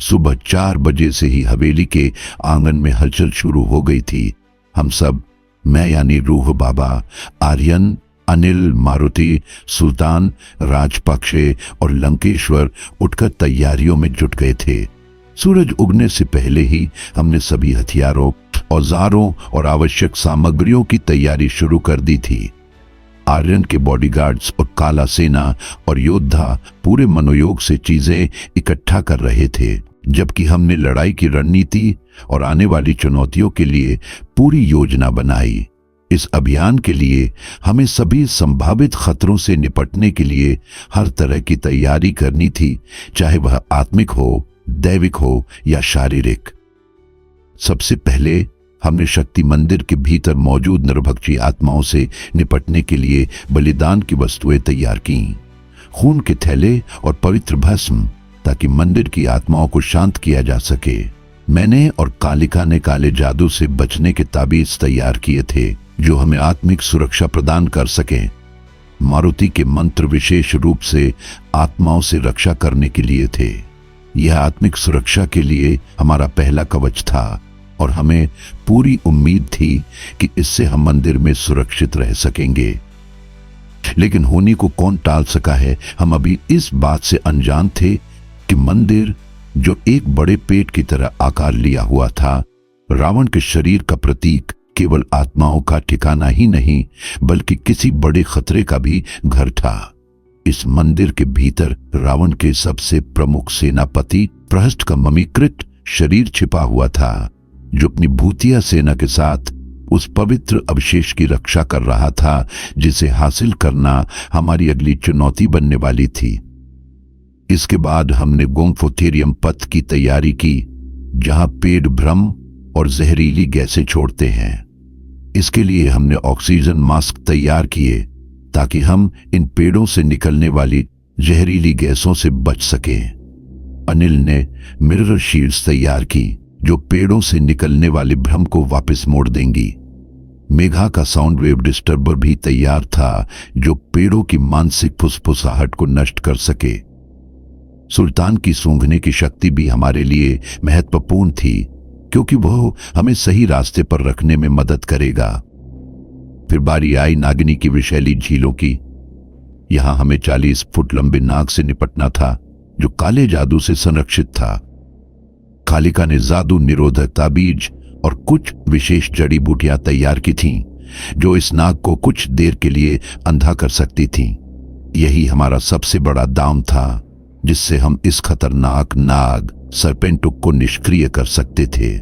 सुबह 4 बजे से ही हवेली के आंगन में हलचल शुरू हो गई थी। हम सब, मैं यानी रूह बाबा, आर्यन, अनिल, मारुति, सुल्तान, राजपक्षे और लंकेश्वर उठकर तैयारियों में जुट गए थे। सूरज उगने से पहले ही हमने सभी हथियारों, औजारों और आवश्यक सामग्रियों की तैयारी शुरू कर दी थी। आर्यन के बॉडीगार्ड्स और काला सेना और योद्धा पूरे मनोयोग से चीजें इकट्ठा कर रहे थे, जबकि हमने लड़ाई की रणनीति और आने वाली चुनौतियों के लिए पूरी योजना बनाई। इस अभियान के लिए हमें सभी संभावित खतरों से निपटने के लिए हर तरह की तैयारी करनी थी, चाहे वह आत्मिक हो, दैविक हो या शारीरिक। सबसे पहले हमने शक्ति मंदिर के भीतर मौजूद नरभक्षी आत्माओं से निपटने के लिए बलिदान की वस्तुएं तैयार की, खून के थैले और पवित्र भस्म, ताकि मंदिर की आत्माओं को शांत किया जा सके। मैंने और कालिका ने काले जादू से बचने के ताबीज तैयार किए थे, जो हमें आत्मिक सुरक्षा प्रदान कर सके। मारुति के मंत्र विशेष रूप से आत्माओं से रक्षा करने के लिए थे। यह आत्मिक सुरक्षा के लिए हमारा पहला कवच था और हमें पूरी उम्मीद थी कि इससे हम मंदिर में सुरक्षित रह सकेंगे। लेकिन होनी को कौन टाल सका है। हम अभी इस बात से अनजान थे कि मंदिर, जो एक बड़े पेट की तरह आकार लिया हुआ था, रावण के शरीर का प्रतीक, केवल आत्माओं का ठिकाना ही नहीं बल्कि किसी बड़े खतरे का भी घर था। इस मंदिर के भीतर रावण के सबसे प्रमुख सेनापति प्रहस्त का ममीकृत शरीर छिपा हुआ था, जो अपनी भूतिया सेना के साथ उस पवित्र अवशेष की रक्षा कर रहा था, जिसे हासिल करना हमारी अगली चुनौती बनने वाली थी। इसके बाद हमने गोंगफोथेरियम पथ की तैयारी की, जहां पेड़ भ्रम और जहरीली गैसें छोड़ते हैं। इसके लिए हमने ऑक्सीजन मास्क तैयार किए, ताकि हम इन पेड़ों से निकलने वाली जहरीली गैसों से बच सकें। अनिल ने मिरर शील्ड्स तैयार की, जो पेड़ों से निकलने वाले भ्रम को वापस मोड़ देंगी। मेघा का साउंड वेव डिस्टर्बर भी तैयार था, जो पेड़ों की मानसिक फुसफुसाहट को नष्ट कर सके। सुल्तान की सूंघने की शक्ति भी हमारे लिए महत्वपूर्ण थी, क्योंकि वह हमें सही रास्ते पर रखने में मदद करेगा। फिर बारी आई नागिनी की विषैली झीलों की। यहां हमें 40 फुट लंबे नाग से निपटना था, जो काले जादू से संरक्षित था। कालिका ने जादू निरोधक ताबीज और कुछ विशेष जड़ी बूटियां तैयार की थीं, जो इस नाग को कुछ देर के लिए अंधा कर सकती थीं। यही हमारा सबसे बड़ा दांव था, जिससे हम इस खतरनाक नाग सरपेंटुक को निष्क्रिय कर सकते थे।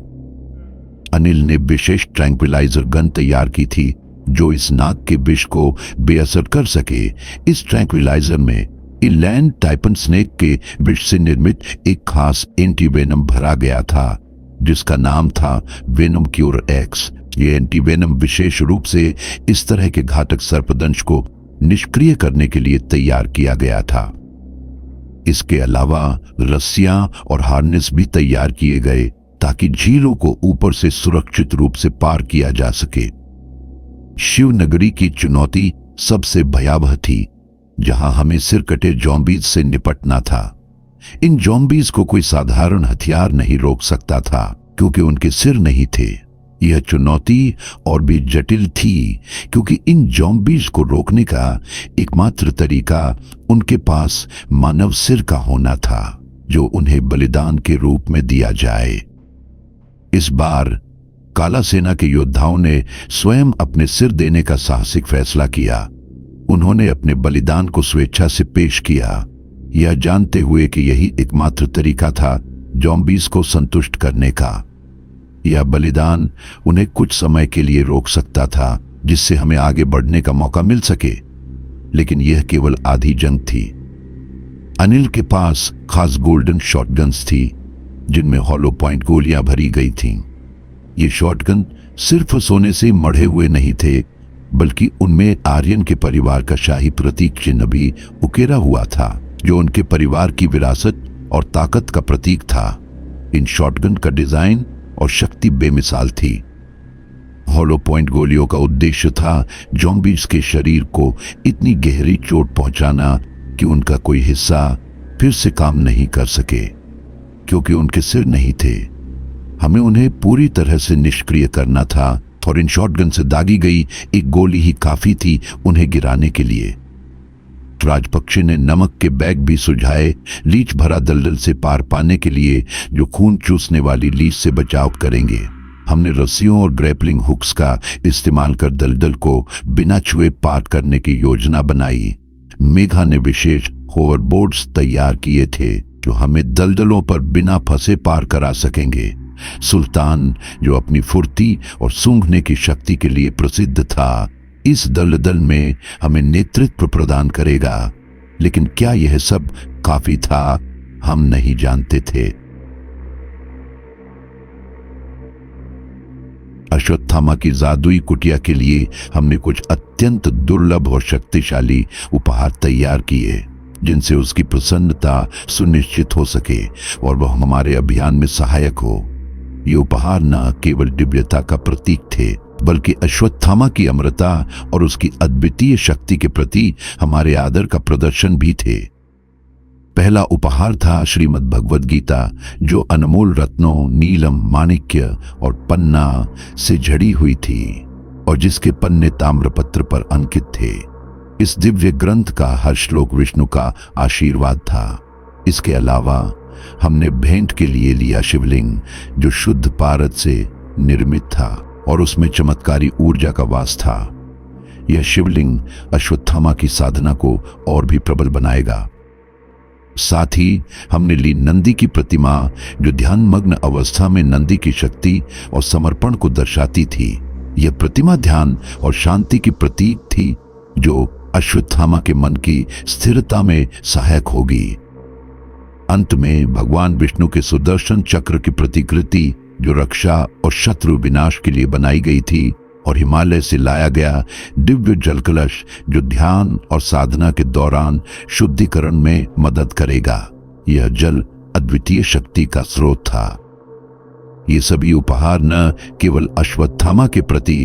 अनिल ने विशेष ट्रैंक्विलाइजर गन तैयार की थी, जो इस नाग के विष को बेअसर कर सके। इस ट्रैंक्विलाइजर में इलैंड टाइपन स्नेक के विष से निर्मित एक खास एंटीवेनम भरा गया था, जिसका नाम था वेनम क्यूर एक्स। ये एंटीवेनम विशेष रूप से इस तरह के घातक सर्पदंश को निष्क्रिय करने के लिए तैयार किया गया था। इसके अलावा रस्सियां और हार्नेस भी तैयार किए गए, ताकि झीलों को ऊपर से सुरक्षित रूप से पार किया जा सके। शिवनगरी की चुनौती सबसे भयावह थी, जहां हमें सिरकटे जॉम्बीज से निपटना था। इन जॉम्बीज को कोई साधारण हथियार नहीं रोक सकता था, क्योंकि उनके सिर नहीं थे। यह चुनौती और भी जटिल थी, क्योंकि इन जॉम्बीज को रोकने का एकमात्र तरीका उनके पास मानव सिर का होना था, जो उन्हें बलिदान के रूप में दिया जाए। इस बार काला सेना के योद्धाओं ने स्वयं अपने सिर देने का साहसिक फैसला किया। उन्होंने अपने बलिदान को स्वेच्छा से पेश किया, यह जानते हुए कि यही एकमात्र तरीका था जॉम्बीज को संतुष्ट करने का। यह बलिदान उन्हें कुछ समय के लिए रोक सकता था, जिससे हमें आगे बढ़ने का मौका मिल सके, लेकिन यह केवल आधी जंग थी। अनिल के पास खास गोल्डन शॉटगन्स थी, जिनमें हॉलो पॉइंट गोलियां भरी गई थीं। ये शॉटगन सिर्फ सोने से मढ़े हुए नहीं थे, बल्कि उनमें आर्यन के परिवार का शाही प्रतीक चिन्ह भी उकेरा हुआ था, जो उनके परिवार की विरासत और ताकत का प्रतीक था। इन शॉटगन का डिजाइन और शक्ति बेमिसाल थी। हॉलो पॉइंट गोलियों का उद्देश्य था जॉम्बीज के शरीर को इतनी गहरी चोट पहुंचाना कि उनका कोई हिस्सा फिर से काम नहीं कर सके। क्योंकि उनके सिर नहीं थे। हमें उन्हें पूरी तरह से निष्क्रिय करना था और इन शॉटगन से दागी गई एक गोली ही काफी थी उन्हें गिराने के लिए। राजपक्षे ने नमक के बैग भी सुझाए, लीच भरा दलदल से पार पाने के लिए, जो खून चूसने वाली लीच से बचाव करेंगे। हमने रस्सियों और ग्रैपलिंग हुक्स का इस्तेमाल कर दलदल को बिना छुए पार करने की योजना बनाई। मेघा ने विशेष होवरबोर्ड्स तैयार किए थे जो हमें दलदलों पर बिना फंसे पार करा सकेंगे। सुल्तान, जो अपनी फुर्ती और सूंघने की शक्ति के लिए प्रसिद्ध था, इस दलदल में हमें नेतृत्व प्रदान करेगा। लेकिन क्या यह सब काफी था, हम नहीं जानते थे। अश्वत्थामा की जादुई कुटिया के लिए हमने कुछ अत्यंत दुर्लभ और शक्तिशाली उपहार तैयार किए, जिनसे उसकी प्रसन्नता सुनिश्चित हो सके और वह हमारे अभियान में सहायक हो। ये उपहार न केवल दिव्यता का प्रतीक थे, बल्कि अश्वत्थामा की अमरता और उसकी अद्वितीय शक्ति के प्रति हमारे आदर का प्रदर्शन भी थे। पहला उपहार था श्रीमद् भगवद गीता, जो अनमोल रत्नों, नीलम, माणिक्य और पन्ना से जड़ी हुई थी और जिसके पन्ने ताम्रपत्र पर अंकित थे। इस दिव्य ग्रंथ का हर श्लोक विष्णु का आशीर्वाद था। इसके अलावा हमने भेंट के लिए लिया शिवलिंग, जो शुद्ध पारद से निर्मित था और उसमें चमत्कारी ऊर्जा का वास था। यह शिवलिंग अश्वत्थामा की साधना को और भी प्रबल बनाएगा। साथ ही हमने ली नंदी की प्रतिमा, जो ध्यानमग्न अवस्था में नंदी की शक्ति और समर्पण को दर्शाती थी। यह प्रतिमा ध्यान और शांति की प्रतीक थी, जो अश्वत्थामा के मन की स्थिरता में सहायक होगी। अंत में भगवान विष्णु के सुदर्शन चक्र की प्रतिकृति, जो रक्षा और शत्रु विनाश के लिए बनाई गई थी, और हिमालय से लाया गया दिव्य जल कलश, जो ध्यान और साधना के दौरान शुद्धिकरण में मदद करेगा। यह जल अद्वितीय शक्ति का स्रोत था। ये सभी उपहार न केवल अश्वत्थामा के प्रति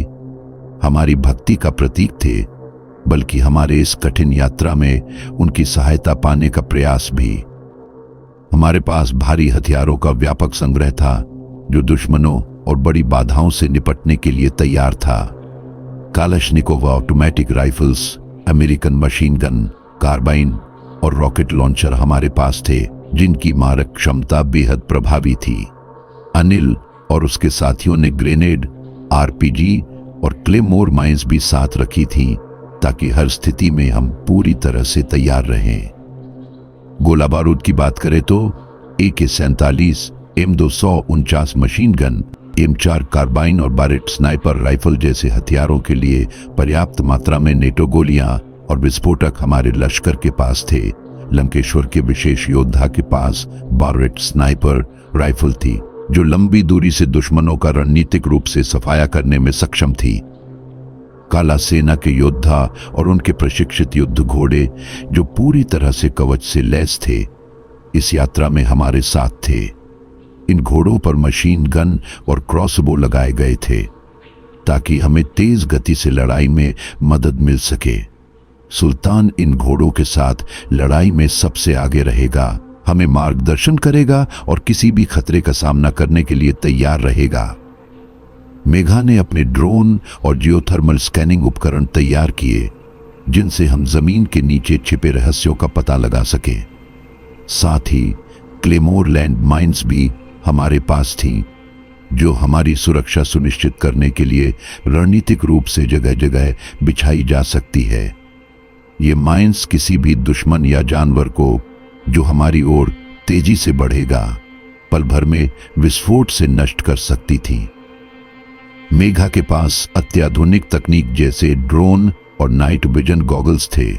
हमारी भक्ति का प्रतीक थे, बल्कि हमारे इस कठिन यात्रा में उनकी सहायता पाने का प्रयास भी। हमारे पास भारी हथियारों का व्यापक संग्रह था, जो दुश्मनों और बड़ी बाधाओं से निपटने के लिए तैयार था। Kalashnikov automatic rifles, American machine gun, carbine और रॉकेट लॉन्चर हमारे पास थे, जिनकी मारक क्षमता बेहद प्रभावी थी। अनिल और उसके साथियों ने ग्रेनेड, आरपीजी और क्लेमोर माइंस भी साथ रखी थी, ताकि हर स्थिति में हम पूरी तरह से तैयार रहें। गोला बारूद की बात करें तो AK-47, M249 machine gun, M4 carbene और बारेट स्नाइपर राइफल जैसे हथियारों के लिए पर्याप्त मात्रा में नेटो गोलियां और विस्फोटक हमारे लश्कर के पास थे। लंकेश्वर के विशेष योद्धा के पास बारेट स्नाइपर राइफल थी, जो लंबी दूरी से दुश्मनों का रणनीतिक रूप से सफाया करने में सक्षम थी। काला सेना के योद्धा और उनके प्रशिक्षित युद्ध घोड़े, जो पूरी तरह से कवच से लैस थे, इस यात्रा में हमारे साथ थे। इन घोड़ों पर मशीन गन और क्रॉसबो लगाए गए थे, ताकि हमें तेज गति से लड़ाई में मदद मिल सके। सुल्तान इन घोड़ों के साथ लड़ाई में सबसे आगे रहेगा, हमें मार्गदर्शन करेगा और किसी भी खतरे का सामना करने के लिए तैयार रहेगा। मेघा ने अपने ड्रोन और जियोथर्मल स्कैनिंग उपकरण तैयार किए, जिनसे हम जमीन के नीचे छिपे रहस्यों का पता लगा सके। साथ ही क्लेमोर लैंड माइंस भी हमारे पास थी, जो हमारी सुरक्षा सुनिश्चित करने के लिए रणनीतिक रूप से जगह जगह बिछाई जा सकती है। ये माइंस किसी भी दुश्मन या जानवर को, जो हमारी ओर तेजी से बढ़ेगा, पल भर में विस्फोट से नष्ट कर सकती थी। मेघा के पास अत्याधुनिक तकनीक जैसे ड्रोन और नाइट विजन गॉगल्स थे,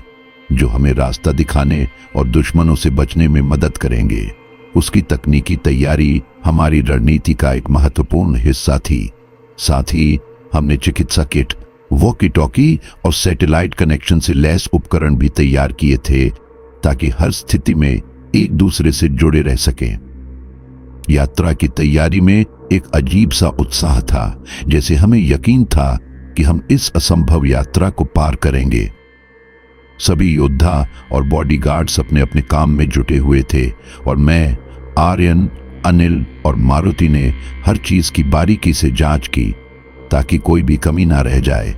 जो हमें रास्ता दिखाने और दुश्मनों से बचने में मदद करेंगे। उसकी तकनीकी तैयारी हमारी रणनीति का एक महत्वपूर्ण हिस्सा थी। साथ ही हमने चिकित्सा किट, वॉकी टॉकी और सैटेलाइट कनेक्शन से लैस उपकरण भी तैयार किए थे, ताकि हर स्थिति में एक दूसरे से जुड़े रह सकें। यात्रा की तैयारी में एक अजीब सा उत्साह था, जैसे हमें यकीन था कि हम इस असंभव यात्रा को पार करेंगे। सभी योद्धा और बॉडीगार्ड्स अपने अपने काम में जुटे हुए थे और मैं, आर्यन, अनिल और मारुति ने हर चीज की बारीकी से जांच की ताकि कोई भी कमी ना रह जाए।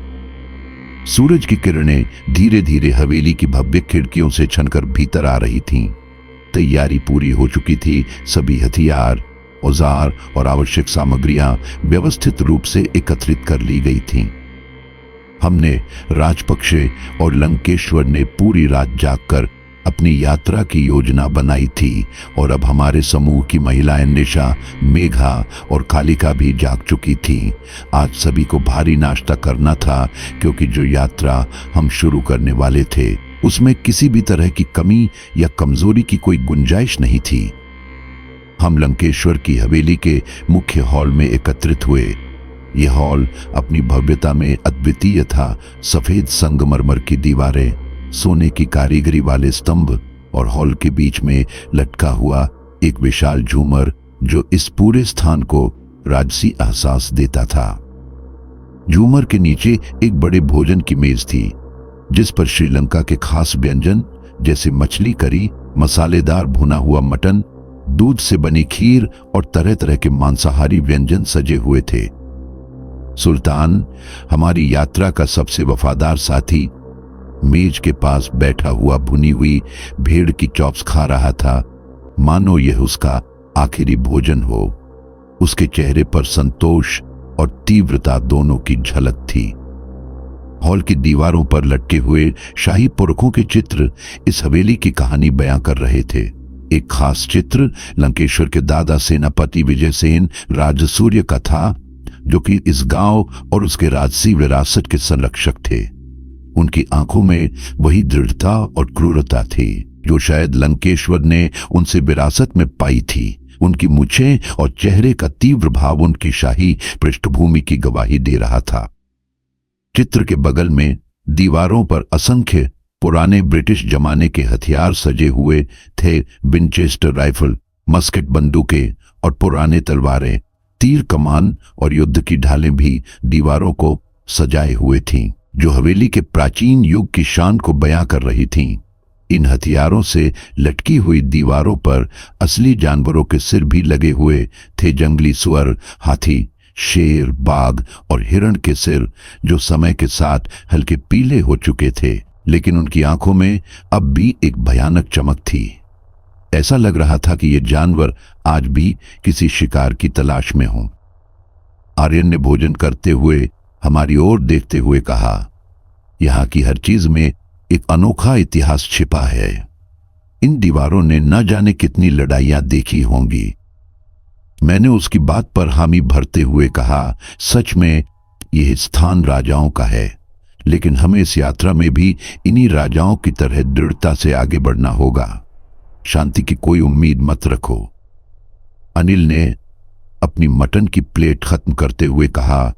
सूरज की किरणें धीरे धीरे हवेली की भव्य खिड़कियों से छनकर भीतर आ रही थीं। तैयारी पूरी हो चुकी थी। सभी हथियार, औजार और आवश्यक सामग्रियां व्यवस्थित रूप से एकत्रित कर ली गई थीं। हमने, राजपक्षे और लंकेश्वर ने पूरी रात जागकर अपनी यात्रा की योजना बनाई थी और अब हमारे समूह की महिलाएं निशा, मेघा और कालिका भी जाग चुकी थीं। आज सभी को भारी नाश्ता करना था क्योंकि जो यात्रा हम शुरू करने वाले थे उसमें किसी भी तरह की कमी या कमजोरी की कोई गुंजाइश नहीं थी। हम लंकेश्वर की हवेली के मुख्य हॉल में एकत्रित हुए। यह हॉल अपनी भव्यता में अद्वितीय था। सफेद संगमरमर की दीवारें, सोने की कारीगरी वाले स्तंभ और हॉल के बीच में लटका हुआ एक विशाल झूमर जो इस पूरे स्थान को राजसी एहसास देता था। झूमर के नीचे एक बड़े भोजन की मेज थी जिस पर श्रीलंका के खास व्यंजन जैसे मछली करी, मसालेदार भुना हुआ मटन, दूध से बनी खीर और तरह तरह के मांसाहारी व्यंजन सजे हुए थे। सुल्तान, हमारी यात्रा का सबसे वफादार साथी, मेज के पास बैठा हुआ भुनी हुई भेड़ की चॉप्स खा रहा था, मानो यह उसका आखिरी भोजन हो। उसके चेहरे पर संतोष और तीव्रता दोनों की झलक थी। हॉल की दीवारों पर लटके हुए शाही पुरखों के चित्र इस हवेली की कहानी बयां कर रहे थे। एक खास चित्र लंकेश्वर के दादा सेनापति विजय सेन राजसूर्य का था, जो कि इस गांव और उसके राजसी विरासत के संरक्षक थे। उनकी आंखों में वही दृढ़ता और क्रूरता थी जो शायद लंकेश्वर ने उनसे विरासत में पाई थी। उनकी मूछें और चेहरे का तीव्र भाव उनकी शाही पृष्ठभूमि की गवाही दे रहा था। चित्र के बगल में दीवारों पर असंख्य पुराने ब्रिटिश जमाने के हथियार सजे हुए थे। विंचेस्टर राइफल, मस्केट बंदूकें और पुराने तलवारें, तीर कमान और युद्ध की ढालें भी दीवारों को सजाए हुए थीं, जो हवेली के प्राचीन युग की शान को बयां कर रही थीं। इन हथियारों से लटकी हुई दीवारों पर असली जानवरों के सिर भी लगे हुए थे। जंगली सुअर, हाथी, शेर, बाघ और हिरण के सिर, जो समय के साथ हल्के पीले हो चुके थे, लेकिन उनकी आंखों में अब भी एक भयानक चमक थी। ऐसा लग रहा था कि ये जानवर आज भी किसी शिकार की तलाश में हों। आर्यन ने भोजन करते हुए हमारी ओर देखते हुए कहा, यहां की हर चीज में एक अनोखा इतिहास छिपा है। इन दीवारों ने न जाने कितनी लड़ाइयां देखी होंगी। मैंने उसकी बात पर हामी भरते हुए कहा, सच में यह स्थान राजाओं का है, लेकिन हमें इस यात्रा में भी इन्हीं राजाओं की तरह दृढ़ता से आगे बढ़ना होगा। शांति की कोई उम्मीद मत रखो। अनिल ने अपनी मटन की प्लेट खत्म करते हुए कहा,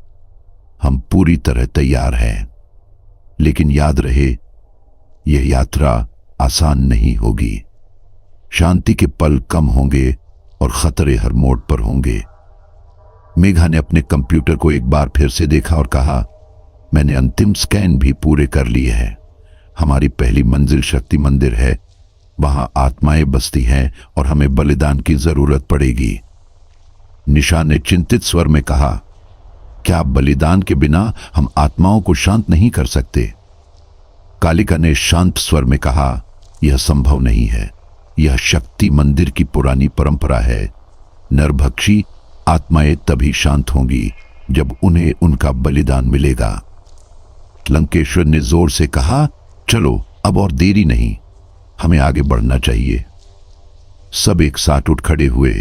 हम पूरी तरह तैयार हैं, लेकिन याद रहे यह यात्रा आसान नहीं होगी। शांति के पल कम होंगे और खतरे हर मोड़ पर होंगे। मेघा ने अपने कंप्यूटर को एक बार फिर से देखा और कहा, मैंने अंतिम स्कैन भी पूरे कर लिए हैं। हमारी पहली मंजिल शक्ति मंदिर है, वहां आत्माएं बसती हैं और हमें बलिदान की जरूरत पड़ेगी। निशा ने चिंतित स्वर में कहा, क्या बलिदान के बिना हम आत्माओं को शांत नहीं कर सकते? कालिका ने शांत स्वर में कहा, यह संभव नहीं है। यह शक्ति मंदिर की पुरानी परंपरा है। नरभक्षी आत्माएं तभी शांत होंगी जब उन्हें उनका बलिदान मिलेगा। लंकेश्वर ने जोर से कहा, चलो अब और देरी नहीं, हमें आगे बढ़ना चाहिए। सब एक साथ उठ खड़े हुए।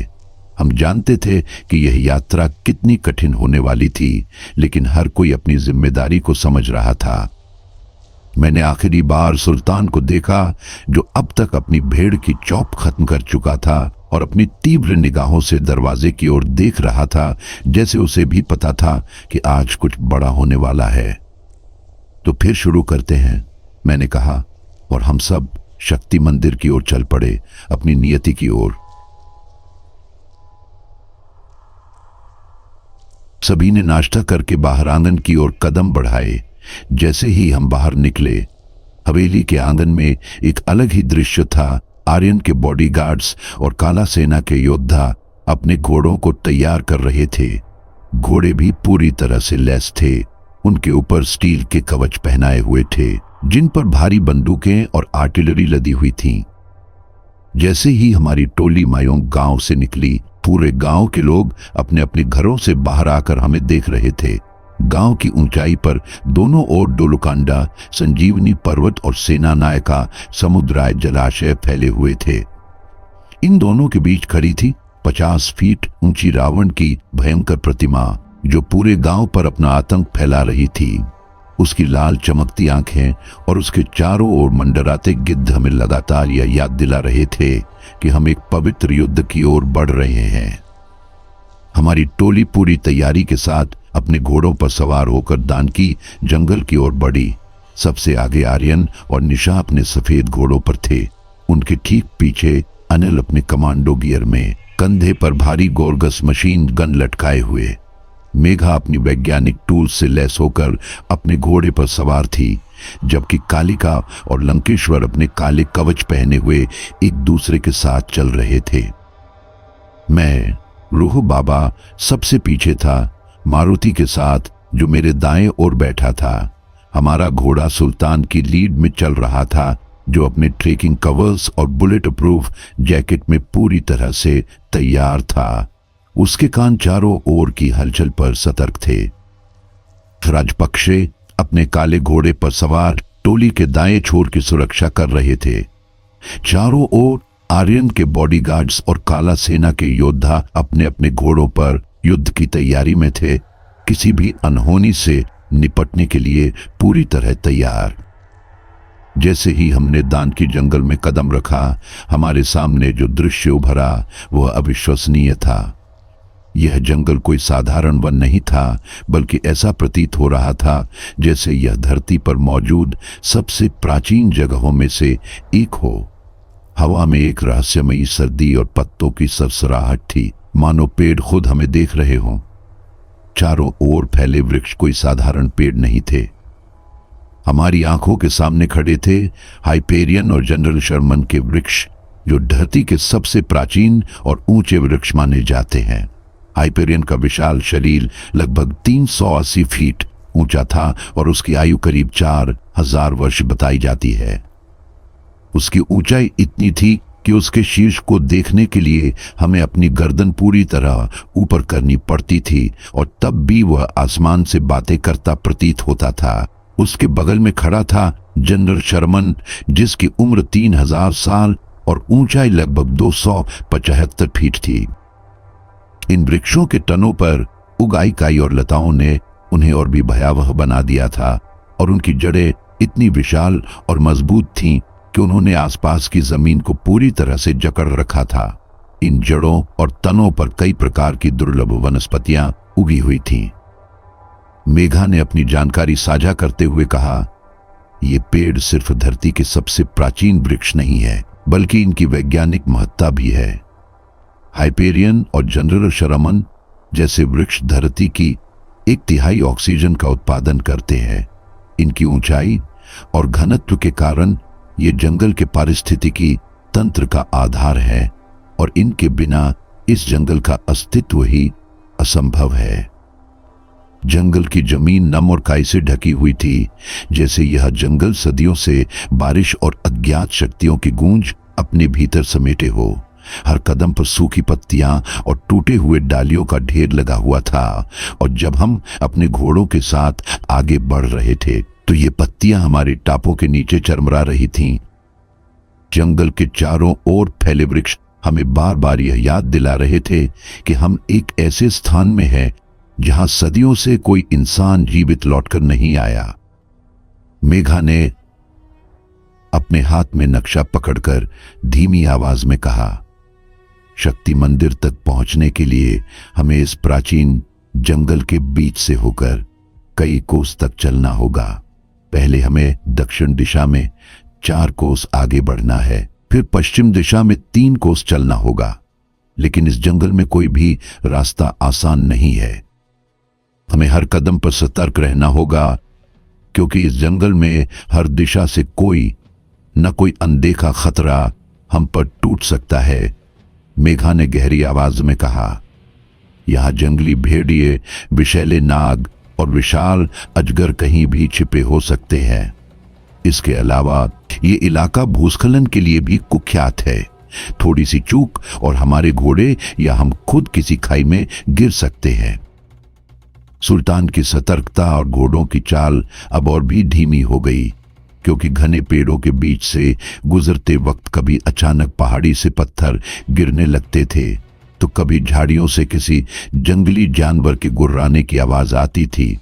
हम जानते थे कि यह यात्रा कितनी कठिन होने वाली थी, लेकिन हर कोई अपनी जिम्मेदारी को समझ रहा था। मैंने आखिरी बार सुल्तान को देखा, जो अब तक अपनी भेड़ की चॉप खत्म कर चुका था और अपनी तीव्र निगाहों से दरवाजे की ओर देख रहा था, जैसे उसे भी पता था कि आज कुछ बड़ा होने वाला है। तो फिर शुरू करते हैं, मैंने कहा, और हम सब शक्ति मंदिर की ओर चल पड़े, अपनी नियति की ओर। सभी ने नाश्ता करके बाहर आंगन की ओर कदम बढ़ाए। जैसे ही हम बाहर निकले, हवेली के आंगन में एक अलग ही दृश्य था। आर्यन के बॉडीगार्ड्स और काला सेना के योद्धा अपने घोड़ों को तैयार कर रहे थे। घोड़े भी पूरी तरह से लैस थे। उनके ऊपर स्टील के कवच पहनाए हुए थे, जिन पर भारी बंदूकें और आर्टिलरी लदी हुई थीं। जैसे ही हमारी टोली मायोंग गांव से निकली, पूरे गांव के लोग अपने अपने घरों से बाहर आकर हमें देख रहे थे। गांव की ऊंचाई पर दोनों ओर डोलुकांडा, संजीवनी पर्वत और सेना नायका समुद्राय जलाशय फैले हुए थे। इन दोनों के बीच खड़ी थी 50 फीट ऊंची रावण की भयंकर प्रतिमा, जो पूरे गांव पर अपना आतंक फैला रही थी। उसकी लाल चमकती आंखें और उसके चारों ओर मंडराते गिद्ध हमें लगातार यह याद दिला रहे थे कि हम एक पवित्र युद्ध की ओर बढ़ रहे हैं। हमारी टोली पूरी तैयारी के साथ अपने घोड़ों पर सवार होकर दानकी जंगल की ओर बढ़ी। सबसे आगे आर्यन और निशा अपने सफेद घोड़ों पर थे। उनके ठीक पीछे अनिल अपने कमांडो गियर में, कंधे पर भारी गोरगस मशीन गन लटकाए हुए। मेघा अपनी वैज्ञानिक टूल्स से लैस होकर अपने घोड़े पर सवार थी, जबकि कालिका और लंकेश्वर अपने काले कवच पहने हुए एक दूसरे के साथ चल रहे थे। मैं, रूह बाबा सबसे पीछे था, मारुति के साथ, जो मेरे दाएं ओर बैठा था। हमारा घोड़ा सुल्तान की लीड में चल रहा था, जो अपने ट्रेकिंग कवर्स और बुलेट प्रूफ जैकेट में पूरी तरह से तैयार था। उसके कान चारों ओर की हलचल पर सतर्क थे। राजपक्षे अपने काले घोड़े पर सवार टोली के दाएं छोर की सुरक्षा कर रहे थे। चारों ओर आर्यन के बॉडीगार्ड्स और काला सेना के योद्धा अपने अपने घोड़ों पर युद्ध की तैयारी में थे, किसी भी अनहोनी से निपटने के लिए पूरी तरह तैयार। जैसे ही हमने दान की जंगल में कदम रखा, हमारे सामने जो दृश्य उभरा वह अविश्वसनीय था। यह जंगल कोई साधारण वन नहीं था, बल्कि ऐसा प्रतीत हो रहा था जैसे यह धरती पर मौजूद सबसे प्राचीन जगहों में से एक हो। हवा में एक रहस्यमयी सर्दी और पत्तों की सरसराहट थी, मानो पेड़ खुद हमें देख रहे हों। चारों ओर फैले वृक्ष कोई साधारण पेड़ नहीं थे। हमारी आंखों के सामने खड़े थे हाइपेरियन और जनरल शर्मन के वृक्ष, जो धरती के सबसे प्राचीन और ऊंचे वृक्ष माने जाते हैं। हाइपेरियन का विशाल शरीर लगभग 380 फीट ऊंचा था और उसकी आयु करीब 4000 वर्ष बताई जाती है। उसकी ऊंचाई इतनी थी कि उसके शीर्ष को देखने के लिए हमें अपनी गर्दन पूरी तरह ऊपर करनी पड़ती थी, और तब भी वह आसमान से बातें करता प्रतीत होता था। उसके बगल में खड़ा था जनरल शर्मन, जिसकी उम्र 3000 साल और ऊंचाई लगभग 275 फीट थी। इन वृक्षों के तनों पर उगाई काई और लताओं ने उन्हें और भी भयावह बना दिया था, और उनकी जड़ें इतनी विशाल और मजबूत थीं कि उन्होंने आसपास की जमीन को पूरी तरह से जकड़ रखा था। इन जड़ों और तनों पर कई प्रकार की दुर्लभ वनस्पतियां उगी हुई थीं। मेघा ने अपनी जानकारी साझा करते हुए कहा, ये पेड़ सिर्फ धरती के सबसे प्राचीन वृक्ष नहीं है, बल्कि इनकी वैज्ञानिक महत्ता भी है। हाइपेरियन और जनरल शर्मन जैसे वृक्ष धरती की 1/3 ऑक्सीजन का उत्पादन करते हैं। इनकी ऊंचाई और घनत्व के कारण ये जंगल के पारिस्थितिकी तंत्र का आधार है, और इनके बिना इस जंगल का अस्तित्व ही असंभव है। जंगल की जमीन नम और काई से ढकी हुई थी, जैसे यह जंगल सदियों से बारिश और अज्ञात शक्तियों की गूंज अपने भीतर समेटे हो। हर कदम पर सूखी पत्तियां और टूटे हुए डालियों का ढेर लगा हुआ था, और जब हम अपने घोड़ों के साथ आगे बढ़ रहे थे तो ये पत्तियां हमारे टापों के नीचे चरमरा रही थीं। जंगल के चारों ओर फैले वृक्ष हमें बार बार यह याद दिला रहे थे कि हम एक ऐसे स्थान में हैं जहां सदियों से कोई इंसान जीवित लौटकर नहीं आया। मेघा ने अपने हाथ में नक्शा पकड़कर धीमी आवाज में कहा, शक्ति मंदिर तक पहुंचने के लिए हमें इस प्राचीन जंगल के बीच से होकर कई कोस तक चलना होगा। पहले हमें दक्षिण दिशा में 4 कोस आगे बढ़ना है, फिर पश्चिम दिशा में 3 कोस चलना होगा। लेकिन इस जंगल में कोई भी रास्ता आसान नहीं है। हमें हर कदम पर सतर्क रहना होगा, क्योंकि इस जंगल में हर दिशा से कोई न कोई अनदेखा खतरा हम पर टूट सकता है। मेघा ने गहरी आवाज में कहा, यहां जंगली भेड़िए, विषैले नाग और विशाल अजगर कहीं भी छिपे हो सकते हैं। इसके अलावा ये इलाका भूस्खलन के लिए भी कुख्यात है। थोड़ी सी चूक और हमारे घोड़े या हम खुद किसी खाई में गिर सकते हैं। सुल्तान की सतर्कता और घोड़ों की चाल अब और भी धीमी हो गई, क्योंकि घने पेड़ों के बीच से गुजरते वक्त कभी अचानक पहाड़ी से पत्थर गिरने लगते थे, तो कभी झाड़ियों से किसी जंगली जानवर के गुर्राने की आवाज आती थी।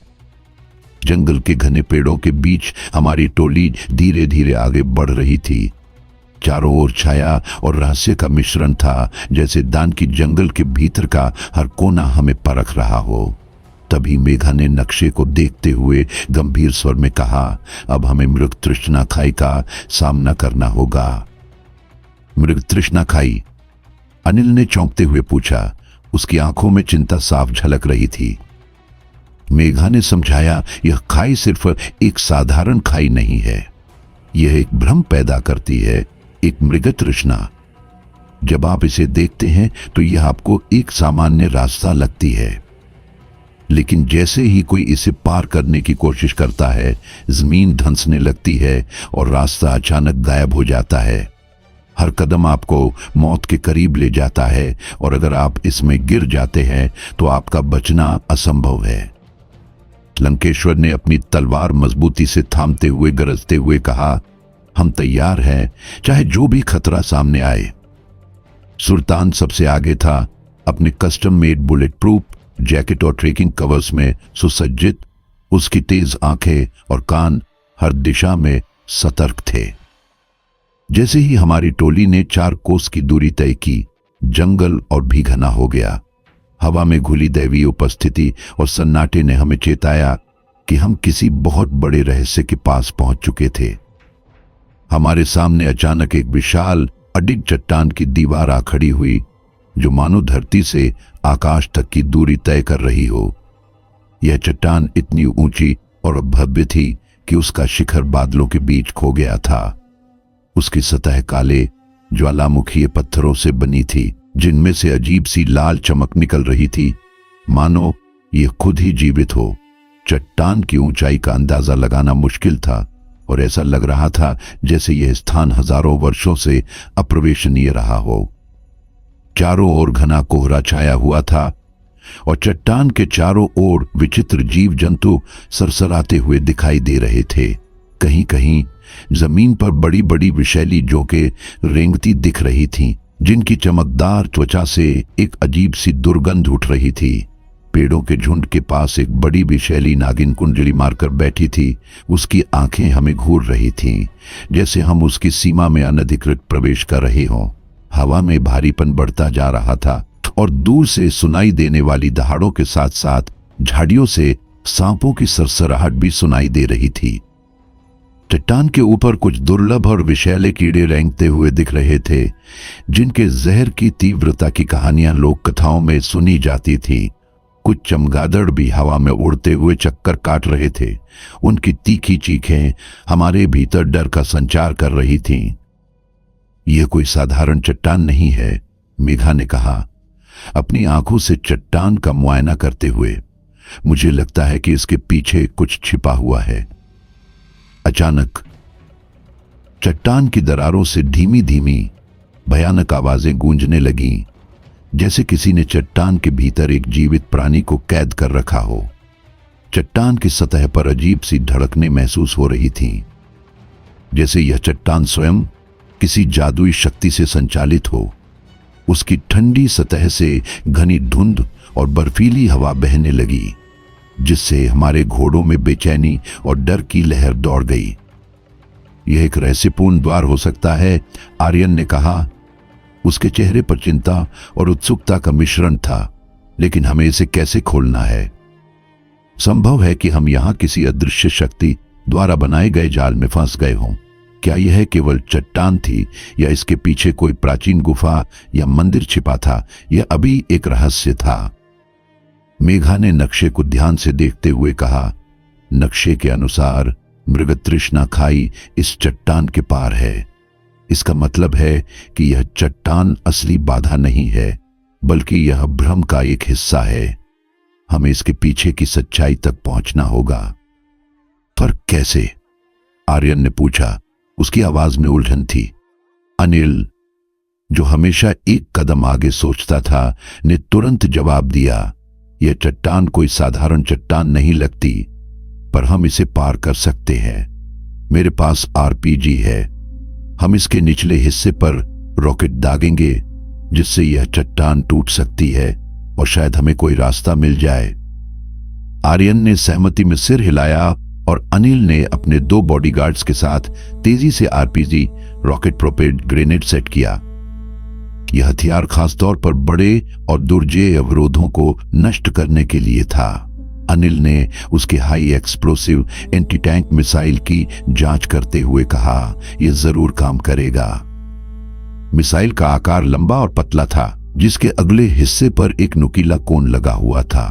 जंगल के घने पेड़ों के बीच हमारी टोली धीरे धीरे आगे बढ़ रही थी। चारों ओर छाया और रहस्य का मिश्रण था, जैसे दान की जंगल के भीतर का हर कोना हमें परख रहा हो। तभी मेघा ने नक्शे को देखते हुए गंभीर स्वर में कहा, अब हमें मृग तृष्णा खाई का सामना करना होगा। मृग तृष्णा खाई? अनिल ने चौंकते हुए पूछा। उसकी आंखों में चिंता साफ झलक रही थी। मेघा ने समझाया, यह खाई सिर्फ एक साधारण खाई नहीं है, यह एक भ्रम पैदा करती है, एक मृग तृष्णा। जब आप इसे देखते हैं तो यह आपको एक सामान्य रास्ता लगती है, लेकिन जैसे ही कोई इसे पार करने की कोशिश करता है, जमीन धंसने लगती है और रास्ता अचानक गायब हो जाता है। हर कदम आपको मौत के करीब ले जाता है, और अगर आप इसमें गिर जाते हैं तो आपका बचना असंभव है। लंकेश्वर ने अपनी तलवार मजबूती से थामते हुए गरजते हुए कहा, हम तैयार हैं, चाहे जो भी खतरा सामने आए। सुल्तान सबसे आगे था, अपने custom made bullet proof jacket और ट्रेकिंग कवर्स में सुसज्जित। उसकी तेज आंखें और कान हर दिशा में सतर्क थे। जैसे ही हमारी टोली ने 4 कोस की दूरी तय की, जंगल और भी घना हो गया। हवा में घुली दैवीय उपस्थिति और सन्नाटे ने हमें चेताया कि हम किसी बहुत बड़े रहस्य के पास पहुंच चुके थे। हमारे सामने अचानक एक विशाल अडिग चट्टान की दीवार आ खड़ी हुई, जो मानो धरती से आकाश तक की दूरी तय कर रही हो। यह चट्टान इतनी ऊंची और भव्य थी कि उसका शिखर बादलों के बीच खो गया था। उसकी सतह काले ज्वालामुखीय पत्थरों से बनी थी, जिनमें से अजीब सी लाल चमक निकल रही थी, मानो यह खुद ही जीवित हो। चट्टान की ऊंचाई का अंदाजा लगाना मुश्किल था, और ऐसा लग रहा था जैसे यह स्थान हजारों वर्षों से अप्रवेशनीय रहा हो। चारों ओर घना कोहरा छाया हुआ था, और चट्टान के चारों ओर विचित्र जीव जंतु सरसराते हुए दिखाई दे रहे थे। कहीं कहीं जमीन पर बड़ी बड़ी विषैली जोंकें रेंगती दिख रही थीं, जिनकी चमकदार त्वचा से एक अजीब सी दुर्गंध उठ रही थी। पेड़ों के झुंड के पास एक बड़ी विषैली नागिन कुंडली मारकर बैठी थी। उसकी आंखें हमें घूर रही थीं, जैसे हम उसकी सीमा में अनधिकृत प्रवेश कर रहे हों। हवा में भारीपन बढ़ता जा रहा था, और दूर से सुनाई देने वाली दहाड़ों के साथ साथ झाड़ियों से सांपों की सरसराहट भी सुनाई दे रही थी। चट्टान के ऊपर कुछ दुर्लभ और विषैले कीड़े रेंगते हुए दिख रहे थे, जिनके जहर की तीव्रता की कहानियां लोक कथाओं में सुनी जाती थी। कुछ चमगादड़ भी हवा में उड़ते हुए चक्कर काट रहे थे। उनकी तीखी चीखें हमारे भीतर डर का संचार कर रही थीं। यह कोई साधारण चट्टान नहीं है, मेघा ने कहा, अपनी आंखों से चट्टान का मुआयना करते हुए। मुझे लगता है कि इसके पीछे कुछ छिपा हुआ है। अचानक चट्टान की दरारों से धीमी धीमी भयानक आवाजें गूंजने लगीं, जैसे किसी ने चट्टान के भीतर एक जीवित प्राणी को कैद कर रखा हो। चट्टान की सतह पर अजीब सी धड़कनें महसूस हो रही थीं, जैसे यह चट्टान स्वयं किसी जादुई शक्ति से संचालित हो। उसकी ठंडी सतह से घनी धुंध और बर्फीली हवा बहने लगी, जिससे हमारे घोड़ों में बेचैनी और डर की लहर दौड़ गई। यह एक रहस्यपूर्ण द्वार हो सकता है, आर्यन ने कहा। उसके चेहरे पर चिंता और उत्सुकता का मिश्रण था। लेकिन हमें इसे कैसे खोलना है? संभव है कि हम यहां किसी अदृश्य शक्ति द्वारा बनाए गए जाल में फंस गए हों। क्या यह केवल चट्टान थी, या इसके पीछे कोई प्राचीन गुफा या मंदिर छिपा था? यह अभी एक रहस्य था। मेघा ने नक्शे को ध्यान से देखते हुए कहा, नक्शे के अनुसार मृगतृष्णा खाई इस चट्टान के पार है। इसका मतलब है कि यह चट्टान असली बाधा नहीं है, बल्कि यह भ्रम का एक हिस्सा है। हमें इसके पीछे की सच्चाई तक पहुंचना होगा। पर कैसे? आर्यन ने पूछा। उसकी आवाज में उलझन थी। अनिल, जो हमेशा एक कदम आगे सोचता था, ने तुरंत जवाब दिया, यह चट्टान कोई साधारण चट्टान नहीं लगती, पर हम इसे पार कर सकते हैं। मेरे पास आरपीजी है। हम इसके निचले हिस्से पर रॉकेट दागेंगे, जिससे यह चट्टान टूट सकती है और शायद हमें कोई रास्ता मिल जाए। आर्यन ने सहमति में सिर हिलाया और अनिल ने अपने 2 बॉडीगार्ड्स के साथ तेजी से RPG rocket propelled grenade set किया। यह हथियार खासतौर पर बड़े और दुर्जेय अवरोधों को नष्ट करने के लिए था। अनिल ने उसके high explosive anti tank missile की जांच करते हुए कहा, यह जरूर काम करेगा। मिसाइल का आकार लंबा और पतला था, जिसके अगले हिस्से पर एक नुकीला कोन लगा हुआ था।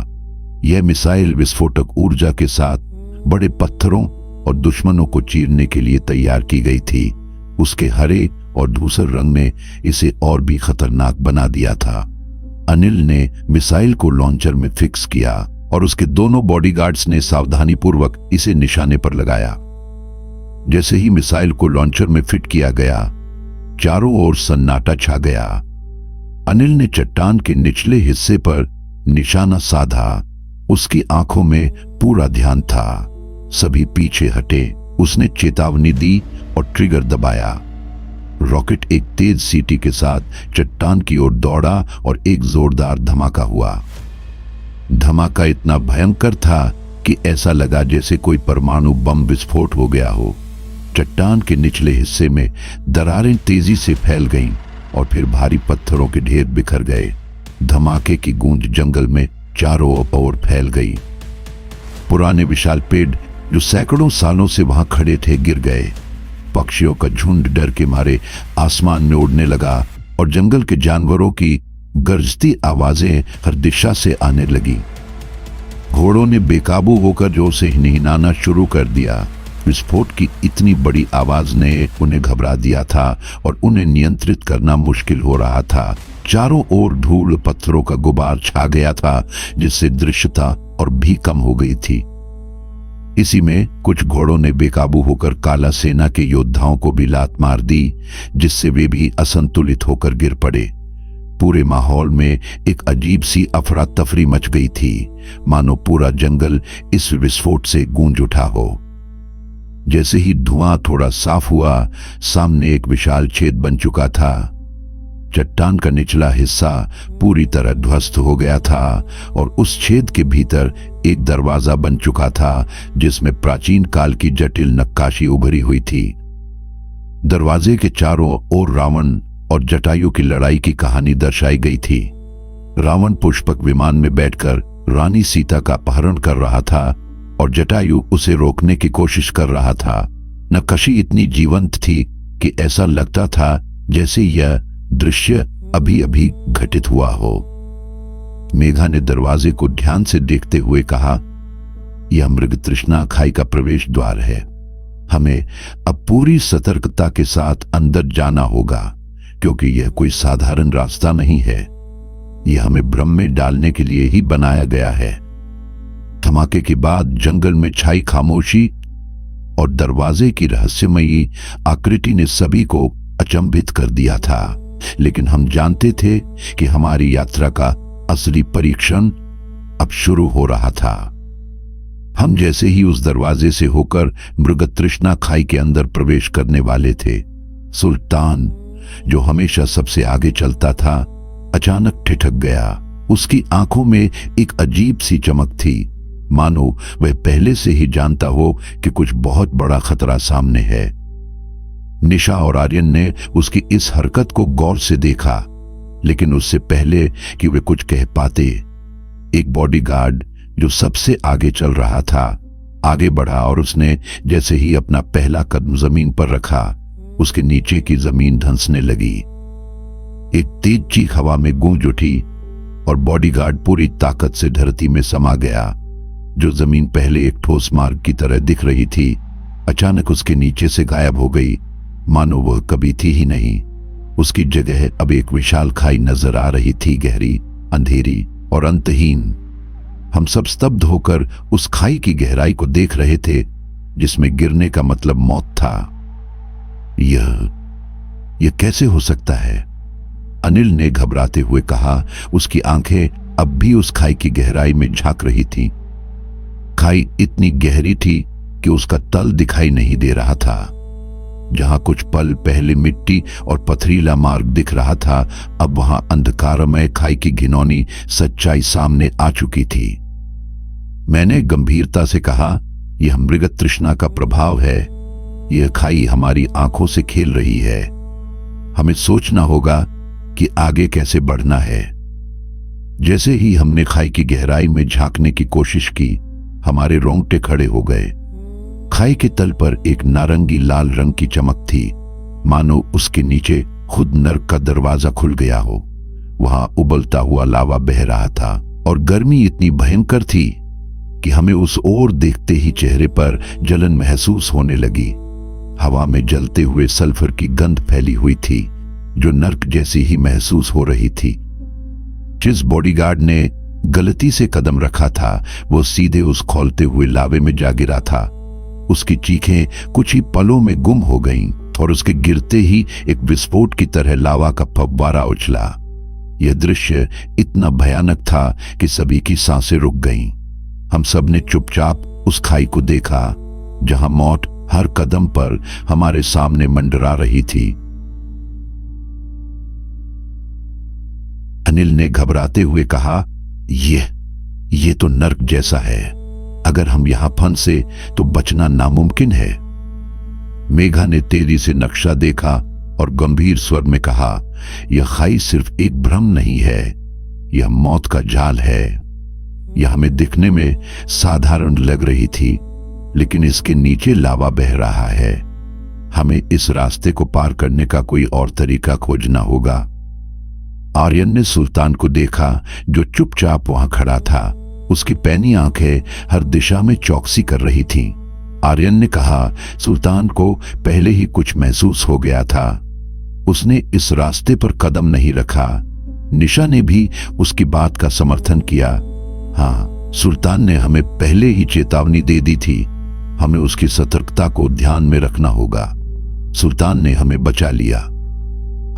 यह मिसाइल विस्फोटक ऊर्जा के साथ बड़े पत्थरों और दुश्मनों को चीरने के लिए तैयार की गई थी। उसके हरे और धूसर रंग ने इसे और भी खतरनाक बना दिया था। अनिल ने मिसाइल को लॉन्चर में फिक्स किया और उसके दोनों बॉडीगार्ड्स ने सावधानीपूर्वक इसे निशाने पर लगाया। जैसे ही मिसाइल को लॉन्चर में फिट किया गया, चारों ओर सन्नाटा छा गया। अनिल ने चट्टान के निचले हिस्से पर निशाना साधा। उसकी आंखों में पूरा ध्यान था। सभी पीछे हटे। उसने चेतावनी दी और ट्रिगर दबाया। रॉकेट एक तेज सीटी के साथ चट्टान की ओर दौड़ा और एक जोरदार धमाका हुआ। धमाका इतना भयंकर था कि ऐसा लगा जैसे कोई परमाणु बम विस्फोट हो गया हो। चट्टान के निचले हिस्से में दरारें तेजी से फैल गईं और फिर भारी पत्थरों के ढेर बिखर गए। धमाके की गूंज जंगल में चारों ओर फैल गई। पुराने विशाल पेड़ जो सैकड़ों सालों से वहां खड़े थे गिर गए। पक्षियों का झुंड डर के मारे आसमान में उड़ने लगा और जंगल के जानवरों की गरजती आवाजें हर दिशा से आने लगी। घोड़ों ने बेकाबू होकर जोर से हिनहिनाना शुरू कर दिया। विस्फोट की इतनी बड़ी आवाज ने उन्हें घबरा दिया था और उन्हें नियंत्रित करना मुश्किल हो रहा था। चारों ओर धूल पत्थरों का गुबार छा गया था, जिससे दृश्यता और भी कम हो गई थी। इसी में कुछ घोड़ों ने बेकाबू होकर काला सेना के योद्धाओं को भी लात मार दी, जिससे वे भी असंतुलित होकर गिर पड़े। पूरे माहौल में एक अजीब सी अफरा तफरी मच गई थी, मानो पूरा जंगल इस विस्फोट से गूंज उठा हो। जैसे ही धुआं थोड़ा साफ हुआ, सामने एक विशाल छेद बन चुका था। चट्टान का निचला हिस्सा पूरी तरह ध्वस्त हो गया था और उस छेद के भीतर एक दरवाजा बन चुका था, जिसमें प्राचीन काल की जटिल नक्काशी उभरी हुई थी। दरवाजे के चारों ओर रावण और जटायु की लड़ाई की कहानी दर्शाई गई थी। रावण पुष्पक विमान में बैठकर रानी सीता का अपहरण कर रहा था और जटायु उसे रोकने की कोशिश कर रहा था। नक्काशी इतनी जीवंत थी कि ऐसा लगता था जैसे यह दृश्य अभी अभी घटित हुआ हो। मेघा ने दरवाजे को ध्यान से देखते हुए कहा, यह मृगतृष्णा खाई का प्रवेश द्वार है। हमें अब पूरी सतर्कता के साथ अंदर जाना होगा, क्योंकि यह कोई साधारण रास्ता नहीं है। यह हमें भ्रम में डालने के लिए ही बनाया गया है। धमाके के बाद जंगल में छाई खामोशी और दरवाजे की रहस्यमयी आकृति ने सभी को अचंभित कर दिया था। लेकिन हम जानते थे कि हमारी यात्रा का असली परीक्षण अब शुरू हो रहा था। हम जैसे ही उस दरवाजे से होकर मृगतृष्णा खाई के अंदर प्रवेश करने वाले थे, सुल्तान, जो हमेशा सबसे आगे चलता था, अचानक ठिठक गया। उसकी आंखों में एक अजीब सी चमक थी, मानो वह पहले से ही जानता हो कि कुछ बहुत बड़ा खतरा सामने है। निशा और आर्यन ने उसकी इस हरकत को गौर से देखा, लेकिन उससे पहले कि वे कुछ कह पाते, एक बॉडीगार्ड जो सबसे आगे चल रहा था आगे बढ़ा और उसने जैसे ही अपना पहला कदम जमीन पर रखा, उसके नीचे की जमीन धंसने लगी। एक तेज चीख हवा में गूंज उठी और बॉडीगार्ड पूरी ताकत से धरती में समा गया। जो जमीन पहले एक ठोस मार्ग की तरह दिख रही थी, अचानक उसके नीचे से गायब हो गई मानो वह कभी थी ही नहीं। उसकी जगह अब एक विशाल खाई नजर आ रही थी, गहरी, अंधेरी और अंतहीन। हम सब स्तब्ध होकर उस खाई की गहराई को देख रहे थे, जिसमें गिरने का मतलब मौत था। यह कैसे हो सकता है? अनिल ने घबराते हुए कहा। उसकी आंखें अब भी उस खाई की गहराई में झांक रही थीं। खाई इतनी गहरी थी कि उसका तल दिखाई नहीं दे रहा था। जहां कुछ पल पहले मिट्टी और पथरीला मार्ग दिख रहा था, अब वहां अंधकारमय खाई की घिनौनी सच्चाई सामने आ चुकी थी। मैंने गंभीरता से कहा, यह मृग तृष्णा का प्रभाव है। यह खाई हमारी आंखों से खेल रही है। हमें सोचना होगा कि आगे कैसे बढ़ना है। जैसे ही हमने खाई की गहराई में झांकने की कोशिश की, हमारे रोंगटे खड़े हो गए। खाई के तल पर एक नारंगी लाल रंग की चमक थी, मानो उसके नीचे खुद नर्क का दरवाजा खुल गया हो। वहां उबलता हुआ लावा बह रहा था और गर्मी इतनी भयंकर थी कि हमें उस ओर देखते ही चेहरे पर जलन महसूस होने लगी। हवा में जलते हुए सल्फर की गंध फैली हुई थी, जो नर्क जैसी ही महसूस हो रही थी। जिस बॉडीगार्ड ने गलती से कदम रखा था, वो सीधे उस खौलते हुए लावे में जा गिरा था। उसकी चीखें कुछ ही पलों में गुम हो गईं और उसके गिरते ही एक विस्फोट की तरह लावा का फव्वारा उछला। यह दृश्य इतना भयानक था कि सभी की सांसें रुक गईं। हम सब ने चुपचाप उस खाई को देखा, जहां मौत हर कदम पर हमारे सामने मंडरा रही थी। अनिल ने घबराते हुए कहा, ये तो नर्क जैसा है। अगर हम यहां फंसे तो बचना नामुमकिन है। मेघा ने तेजी से नक्शा देखा और गंभीर स्वर में कहा, यह खाई सिर्फ एक भ्रम नहीं है, यह मौत का जाल है। यह हमें दिखने में साधारण लग रही थी, लेकिन इसके नीचे लावा बह रहा है। हमें इस रास्ते को पार करने का कोई और तरीका खोजना होगा। आर्यन ने सुल्तान को देखा, जो चुपचाप वहां खड़ा था। उसकी पैनी आंखें हर दिशा में चौकसी कर रही थीं। आर्यन ने कहा, सुल्तान को पहले ही कुछ महसूस हो गया था। उसने इस रास्ते पर कदम नहीं रखा। निशा ने भी उसकी बात का समर्थन किया। हाँ, सुल्तान ने हमें पहले ही चेतावनी दे दी थी। हमें उसकी सतर्कता को ध्यान में रखना होगा। सुल्तान ने हमें बचा लिया।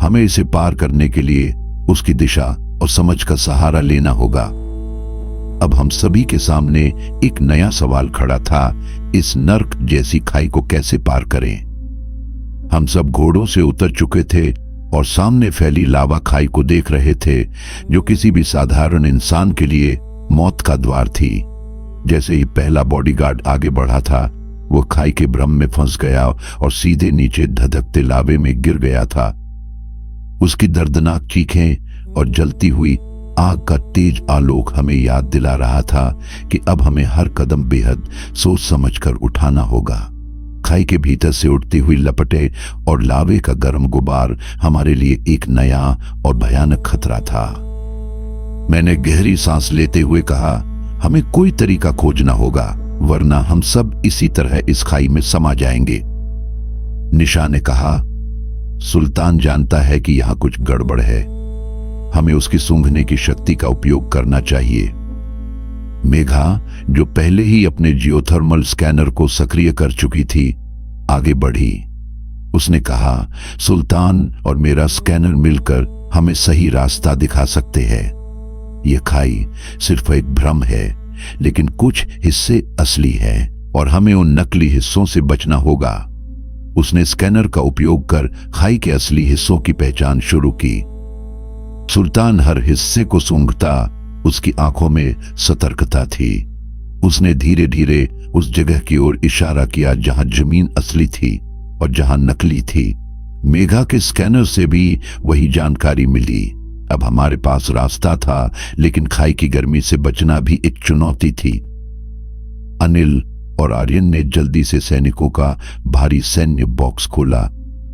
हमें इसे पार करने के लिए उसकी दिशा और समझ का सहारा लेना होगा। अब हम सभी के सामने एक नया सवाल खड़ा था, इस नर्क जैसी खाई को कैसे पार करें। हम सब घोड़ों से उतर चुके थे और सामने फैली लावा खाई को देख रहे थे, जो किसी भी साधारण इंसान के लिए मौत का द्वार थी। जैसे ही पहला बॉडीगार्ड आगे बढ़ा था, वो खाई के भ्रम में फंस गया और सीधे नीचे धधकते लावे में गिर गया था। उसकी दर्दनाक चीखें और जलती हुई आग का तेज आलोक हमें याद दिला रहा था कि अब हमें हर कदम बेहद सोच समझकर उठाना होगा। खाई के भीतर से उठती हुई लपटें और लावे का गर्म गुबार हमारे लिए एक नया और भयानक खतरा था। मैंने गहरी सांस लेते हुए कहा, हमें कोई तरीका खोजना होगा, वरना हम सब इसी तरह इस खाई में समा जाएंगे। निशा ने कहा, सुल्तान जानता है कि यहां कुछ गड़बड़ है। हमें उसकी सूंघने की शक्ति का उपयोग करना चाहिए। मेघा, जो पहले ही अपने जियोथर्मल स्कैनर को सक्रिय कर चुकी थी, आगे बढ़ी। उसने कहा, सुल्तान और मेरा स्कैनर मिलकर हमें सही रास्ता दिखा सकते हैं। यह खाई सिर्फ एक भ्रम है, लेकिन कुछ हिस्से असली हैं और हमें उन नकली हिस्सों से बचना होगा। उसने स्कैनर का उपयोग कर खाई के असली हिस्सों की पहचान शुरू की। सुल्तान हर हिस्से को सूंघता, उसकी आंखों में सतर्कता थी। उसने धीरे धीरे उस जगह की ओर इशारा किया जहां जमीन असली थी और जहां नकली थी। मेघा के स्कैनर से भी वही जानकारी मिली। अब हमारे पास रास्ता था, लेकिन खाई की गर्मी से बचना भी एक चुनौती थी। अनिल और आर्यन ने जल्दी से सैनिकों का भारी सैन्य बॉक्स खोला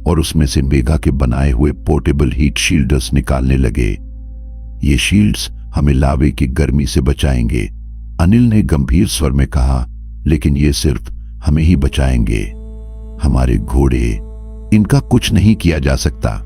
और उसमें से मेघा के बनाए हुए पोर्टेबल हीट शील्ड्स निकालने लगे। ये शील्ड्स हमें लावे की गर्मी से बचाएंगे, अनिल ने गंभीर स्वर में कहा, लेकिन ये सिर्फ हमें ही बचाएंगे। हमारे घोड़े, इनका कुछ नहीं किया जा सकता।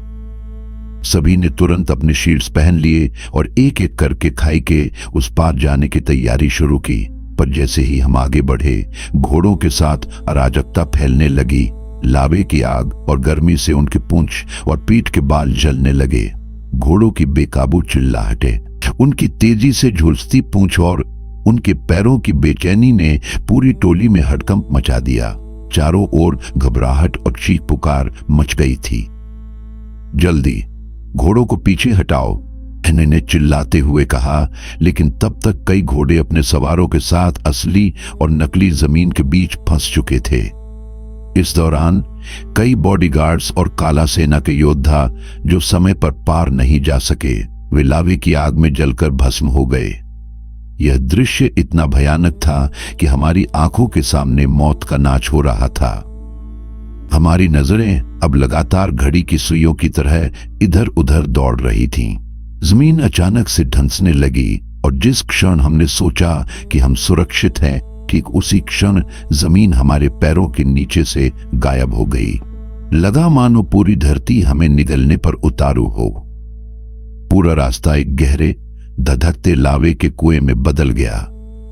सभी ने तुरंत अपने शील्ड्स पहन लिए और एक एक करके खाई के उस पार जाने की तैयारी शुरू की। पर जैसे ही हम आगे बढ़े, घोड़ों के साथ अराजकता फैलने लगी। लावे की आग और गर्मी से उनकी पूंछ और पीठ के बाल जलने लगे। घोड़ों की बेकाबू चिल्लाहटें, उनकी तेजी से झुलसती पूंछ और उनके पैरों की बेचैनी ने पूरी टोली में हड़कंप मचा दिया। चारों ओर घबराहट और चीख पुकार मच गई थी। जल्दी घोड़ों को पीछे हटाओ, एने ने चिल्लाते हुए कहा। लेकिन तब तक कई घोड़े अपने सवारों के साथ असली और नकली जमीन के बीच फंस चुके थे। इस दौरान कई बॉडीगार्ड्स और काला सेना के योद्धा जो समय पर पार नहीं जा सके, वे लावे की आग में जलकर भस्म हो गए। यह दृश्य इतना भयानक था कि हमारी आंखों के सामने मौत का नाच हो रहा था। हमारी नजरें अब लगातार घड़ी की सुइयों की तरह इधर उधर दौड़ रही थीं। जमीन अचानक से धंसने लगी और जिस क्षण हमने सोचा कि हम सुरक्षित हैं, ठीक उसी क्षण जमीन हमारे पैरों के नीचे से गायब हो गई। लगा मानो पूरी धरती हमें निगलने पर उतारू हो। पूरा रास्ता एक गहरे धधकते लावे के कुएं में बदल गया।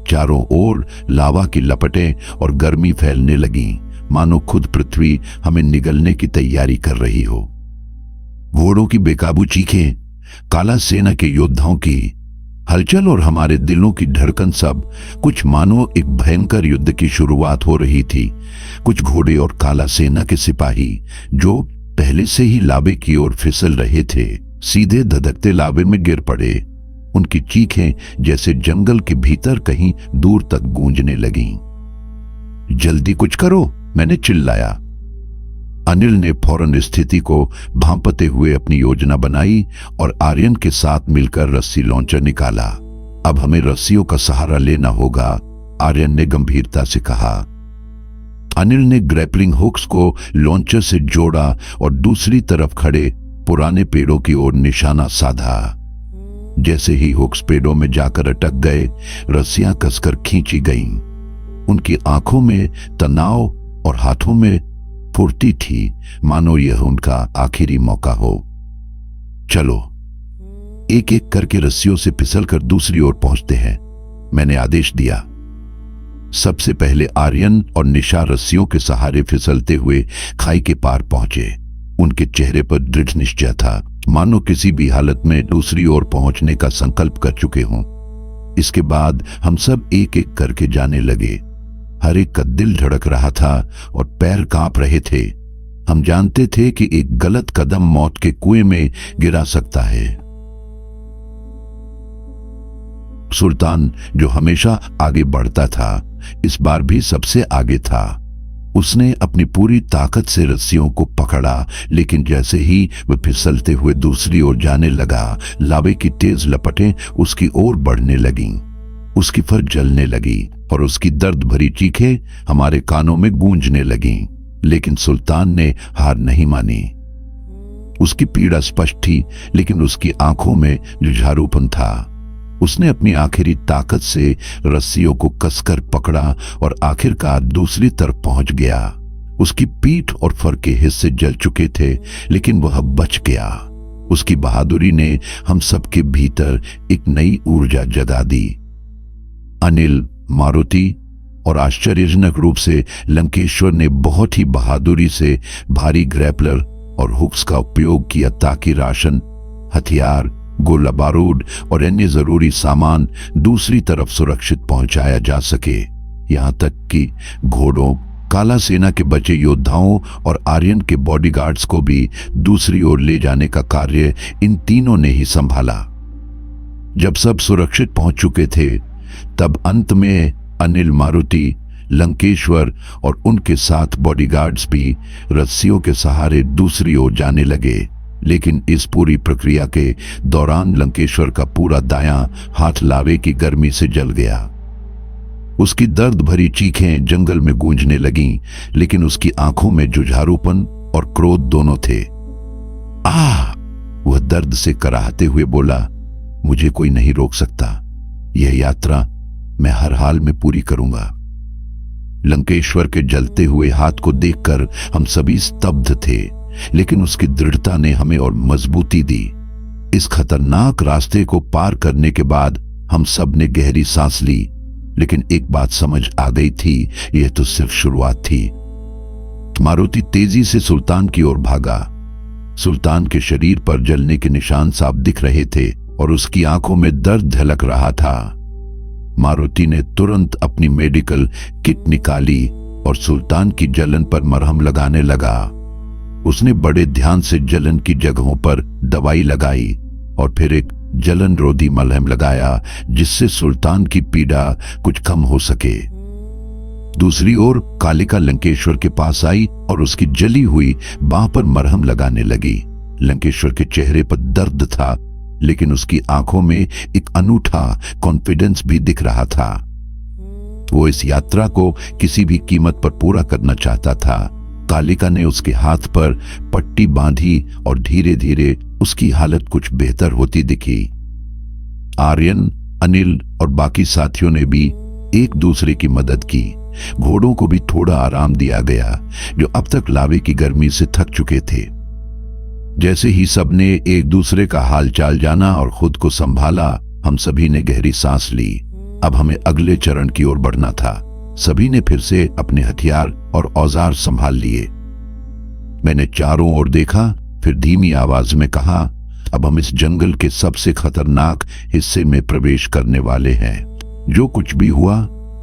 चारों ओर लावा की लपटें और गर्मी फैलने लगी, मानो खुद पृथ्वी हमें निगलने की तैयारी कर रही हो। घोड़ों की बेकाबू चीखें, काला सेना के योद्धाओं की हलचल और हमारे दिलों की धड़कन, सब कुछ मानो एक भयंकर युद्ध की शुरुआत हो रही थी। कुछ घोड़े और काला सेना के सिपाही जो पहले से ही लावे की ओर फिसल रहे थे, सीधे धधकते लावे में गिर पड़े। उनकी चीखें जैसे जंगल के भीतर कहीं दूर तक गूंजने लगीं। जल्दी कुछ करो, मैंने चिल्लाया। अनिल ने फौरन स्थिति को भांपते हुए अपनी योजना बनाई और आर्यन के साथ मिलकर रस्सी लॉन्चर निकाला। अब हमें रस्सियों का सहारा लेना होगा, आर्यन ने गंभीरता से कहा। अनिल ने ग्रैपलिंग हुक्स को लॉन्चर से जोड़ा और दूसरी तरफ खड़े पुराने पेड़ों की ओर निशाना साधा। जैसे ही हुक्स पेड़ों में जाकर अटक गए, रस्सियां कसकर खींची गईं। उनकी आंखों में तनाव और हाथों में फुर्ती थी, मानो यह उनका आखिरी मौका हो। चलो, एक एक करके रस्सियों से फिसलकर दूसरी ओर पहुंचते हैं, मैंने आदेश दिया। सबसे पहले आर्यन और निशा रस्सियों के सहारे फिसलते हुए खाई के पार पहुंचे। उनके चेहरे पर दृढ़ निश्चय था, मानो किसी भी हालत में दूसरी ओर पहुंचने का संकल्प कर चुके हों। इसके बाद हम सब एक एक करके जाने लगे। हर एक का दिल धड़क रहा था और पैर कांप रहे थे। हम जानते थे कि एक गलत कदम मौत के कुएं में गिरा सकता है। सुल्तान, जो हमेशा आगे बढ़ता था, इस बार भी सबसे आगे था। उसने अपनी पूरी ताकत से रस्सियों को पकड़ा, लेकिन जैसे ही वह फिसलते हुए दूसरी ओर जाने लगा, लावे की तेज लपटें उसकी ओर बढ़ने लगीं। उसकी फर जलने लगी और उसकी दर्द भरी चीखें हमारे कानों में गूंजने लगीं। लेकिन सुल्तान ने हार नहीं मानी। उसकी पीड़ा स्पष्ट थी, लेकिन उसकी आंखों में जुझारूपन था। उसने अपनी आखिरी ताकत से रस्सियों को कसकर पकड़ा और आखिरकार दूसरी तरफ पहुंच गया। उसकी पीठ और फर के हिस्से जल चुके थे, लेकिन वह बच गया। उसकी बहादुरी ने हम सबके भीतर एक नई ऊर्जा जगा दी। अनिल, मारुति और आश्चर्यजनक रूप से लंकेश्वर ने बहुत ही बहादुरी से भारी ग्रैपलर और हुक्स का उपयोग किया ताकि राशन, हथियार, गोला बारूद और अन्य जरूरी सामान दूसरी तरफ सुरक्षित पहुंचाया जा सके। यहां तक कि घोड़ों, काला सेना के बचे योद्धाओं और आर्यन के बॉडीगार्ड्स को भी दूसरी ओर ले जाने का कार्य इन तीनों ने ही संभाला। जब सब सुरक्षित पहुंच चुके थे, तब अंत में अनिल, मारुति, लंकेश्वर और उनके साथ बॉडीगार्ड्स भी रस्सियों के सहारे दूसरी ओर जाने लगे। लेकिन इस पूरी प्रक्रिया के दौरान लंकेश्वर का पूरा दायां हाथ लावे की गर्मी से जल गया। उसकी दर्द भरी चीखें जंगल में गूंजने लगीं, लेकिन उसकी आंखों में जुझारूपन और क्रोध दोनों थे। वह दर्द से कराहते हुए बोला, मुझे कोई नहीं रोक सकता। यह यात्रा मैं हर हाल में पूरी करूंगा। लंकेश्वर के जलते हुए हाथ को देखकर हम सभी स्तब्ध थे। लेकिन उसकी दृढ़ता ने हमें और मजबूती दी। इस खतरनाक रास्ते को पार करने के बाद हम सब ने गहरी सांस ली, लेकिन एक बात समझ आ गई थी, यह तो सिर्फ शुरुआत थी। मारुति तेजी से सुल्तान की ओर भागा। सुल्तान के शरीर पर जलने के निशान साफ दिख रहे थे और उसकी आंखों में दर्द झलक रहा था। मारुति ने तुरंत अपनी मेडिकल किट निकाली और सुल्तान की जलन पर मरहम लगाने लगा। उसने बड़े ध्यान से जलन की जगहों पर दवाई लगाई और फिर एक जलन रोधी मलहम लगाया, जिससे सुल्तान की पीड़ा कुछ कम हो सके। दूसरी ओर कालिका लंकेश्वर के पास आई और उसकी जली हुई बांह पर मरहम लगाने लगी। लंकेश्वर के चेहरे पर दर्द था, लेकिन उसकी आंखों में एक अनूठा कॉन्फिडेंस भी दिख रहा था। वो इस यात्रा को किसी भी कीमत पर पूरा करना चाहता था। कालिका ने उसके हाथ पर पट्टी बांधी और धीरे धीरे उसकी हालत कुछ बेहतर होती दिखी। आर्यन, अनिल और बाकी साथियों ने भी एक दूसरे की मदद की। घोड़ों को भी थोड़ा आराम दिया गया, जो अब तक लावे की गर्मी से थक चुके थे। जैसे ही सबने एक दूसरे का हालचाल जाना और खुद को संभाला, हम सभी ने गहरी सांस ली। अब हमें अगले चरण की ओर बढ़ना था। सभी ने फिर से अपने हथियार और औजार संभाल लिए। मैंने चारों ओर देखा, फिर धीमी आवाज में कहा, अब हम इस जंगल के सबसे खतरनाक हिस्से में प्रवेश करने वाले हैं। जो कुछ भी हुआ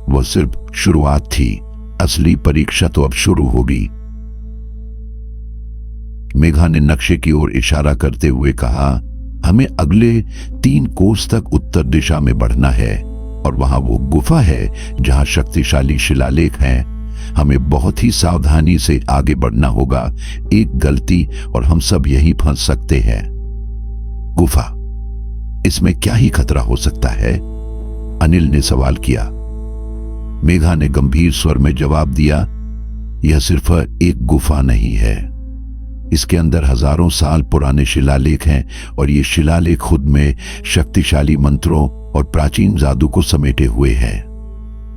वह सिर्फ शुरुआत थी, असली परीक्षा तो अब शुरू होगी। मेघा ने नक्शे की ओर इशारा करते हुए कहा, हमें अगले 3 कोस तक उत्तर दिशा में बढ़ना है और वहां वो गुफा है जहां शक्तिशाली शिलालेख हैं। हमें बहुत ही सावधानी से आगे बढ़ना होगा। एक गलती और हम सब यहीं फंस सकते हैं। गुफा, इसमें क्या ही खतरा हो सकता है? अनिल ने सवाल किया। मेघा ने गंभीर स्वर में जवाब दिया, यह सिर्फ एक गुफा नहीं है। इसके अंदर हजारों साल पुराने शिलालेख हैं और ये शिलालेख खुद में शक्तिशाली मंत्रों और प्राचीन जादू को समेटे हुए हैं।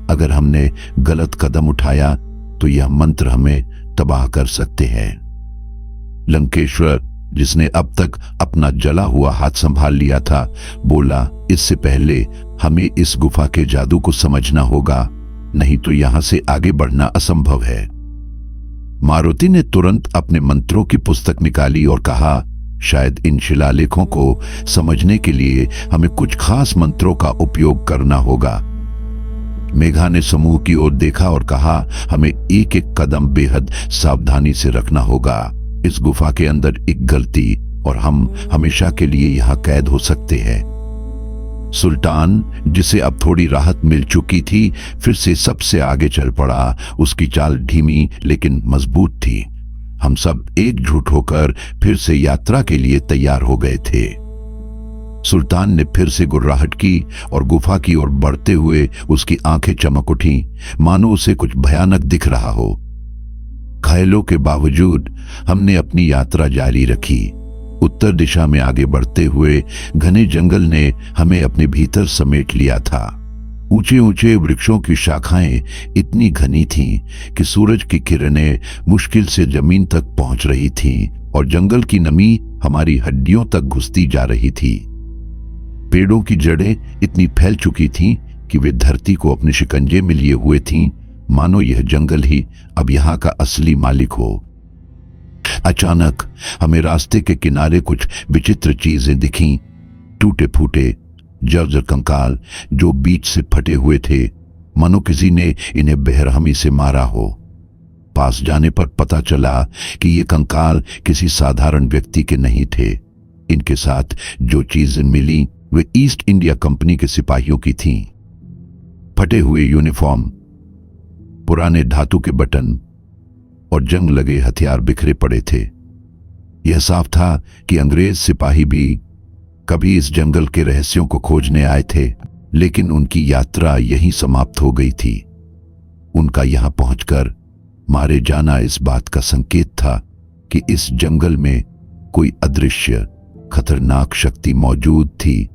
अगर हमने गलत कदम उठाया तो यह मंत्र हमें तबाह कर सकते हैं। लंकेश्वर, जिसने अब तक अपना जला हुआ हाथ संभाल लिया था, बोला, इससे पहले हमें इस गुफा के जादू को समझना होगा, नहीं तो यहां से आगे बढ़ना असंभव है। मारुति ने तुरंत अपने मंत्रों की पुस्तक निकाली और कहा, शायद इन शिलालेखों को समझने के लिए हमें कुछ खास मंत्रों का उपयोग करना होगा। मेघा ने समूह की ओर देखा और कहा, हमें एक एक कदम बेहद सावधानी से रखना होगा। इस गुफा के अंदर एक गलती और हम हमेशा के लिए यहां कैद हो सकते हैं। सुल्तान, जिसे अब थोड़ी राहत मिल चुकी थी, फिर से सबसे आगे चल पड़ा। उसकी चाल धीमी लेकिन मजबूत थी। हम सब एकजुट होकर फिर से यात्रा के लिए तैयार हो गए थे। सुल्तान ने फिर से गुर्राहट की और गुफा की ओर बढ़ते हुए उसकी आंखें चमक उठी, मानो उसे कुछ भयानक दिख रहा हो। घायलों के बावजूद हमने अपनी यात्रा जारी रखी। उत्तर दिशा में आगे बढ़ते हुए घने जंगल ने हमें अपने भीतर समेट लिया था। ऊंचे ऊंचे वृक्षों की शाखाएं इतनी घनी थीं कि सूरज की किरणें मुश्किल से जमीन तक पहुंच रही थीं और जंगल की नमी हमारी हड्डियों तक घुसती जा रही थी। पेड़ों की जड़ें इतनी फैल चुकी थीं कि वे धरती को अपने शिकंजे में लिए हुए थीं, मानो यह जंगल ही अब यहाँ का असली मालिक हो। अचानक हमें रास्ते के किनारे कुछ विचित्र चीजें दिखीं। टूटे फूटे जर्जर कंकाल जो बीच से फटे हुए थे, मानो किसी ने इन्हें बेरहमी से मारा हो। पास जाने पर पता चला कि ये कंकाल किसी साधारण व्यक्ति के नहीं थे। इनके साथ जो चीजें मिली वे ईस्ट इंडिया कंपनी के सिपाहियों की थीं। फटे हुए यूनिफॉर्म, पुराने धातु के बटन और जंग लगे हथियार बिखरे पड़े थे। यह साफ था कि अंग्रेज सिपाही भी कभी इस जंगल के रहस्यों को खोजने आए थे, लेकिन उनकी यात्रा यहीं समाप्त हो गई थी। उनका यहां पहुंचकर मारे जाना इस बात का संकेत था कि इस जंगल में कोई अदृश्य खतरनाक शक्ति मौजूद थी,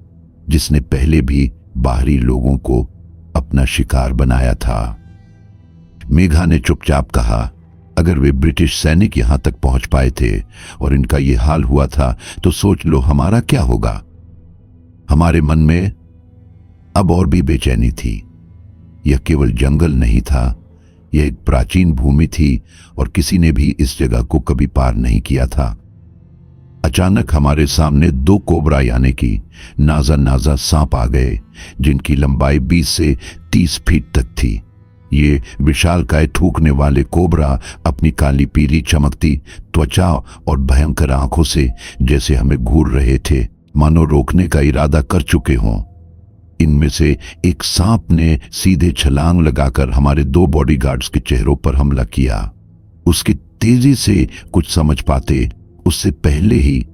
जिसने पहले भी बाहरी लोगों को अपना शिकार बनाया था। मेघा ने चुपचाप कहा, अगर वे ब्रिटिश सैनिक यहां तक पहुंच पाए थे और इनका ये हाल हुआ था तो सोच लो हमारा क्या होगा। हमारे मन में अब और भी बेचैनी थी। यह केवल जंगल नहीं था, यह एक प्राचीन भूमि थी और किसी ने भी इस जगह को कभी पार नहीं किया था। अचानक हमारे सामने 2 कोबरा यानी कि नाजा नाजा सांप आ गए, जिनकी लंबाई 20 से 30 फीट तक थी। ये विशालकाय थूकने वाले कोबरा अपनी काली पीली चमकती त्वचा और भयंकर आंखों से जैसे हमें घूर रहे थे, मानो रोकने का इरादा कर चुके हों। इनमें से एक सांप ने सीधे छलांग लगाकर हमारे 2 बॉडीगार्ड्स के चेहरों पर हमला किया। उसकी तेजी से कुछ समझ पाते उससे पहले ही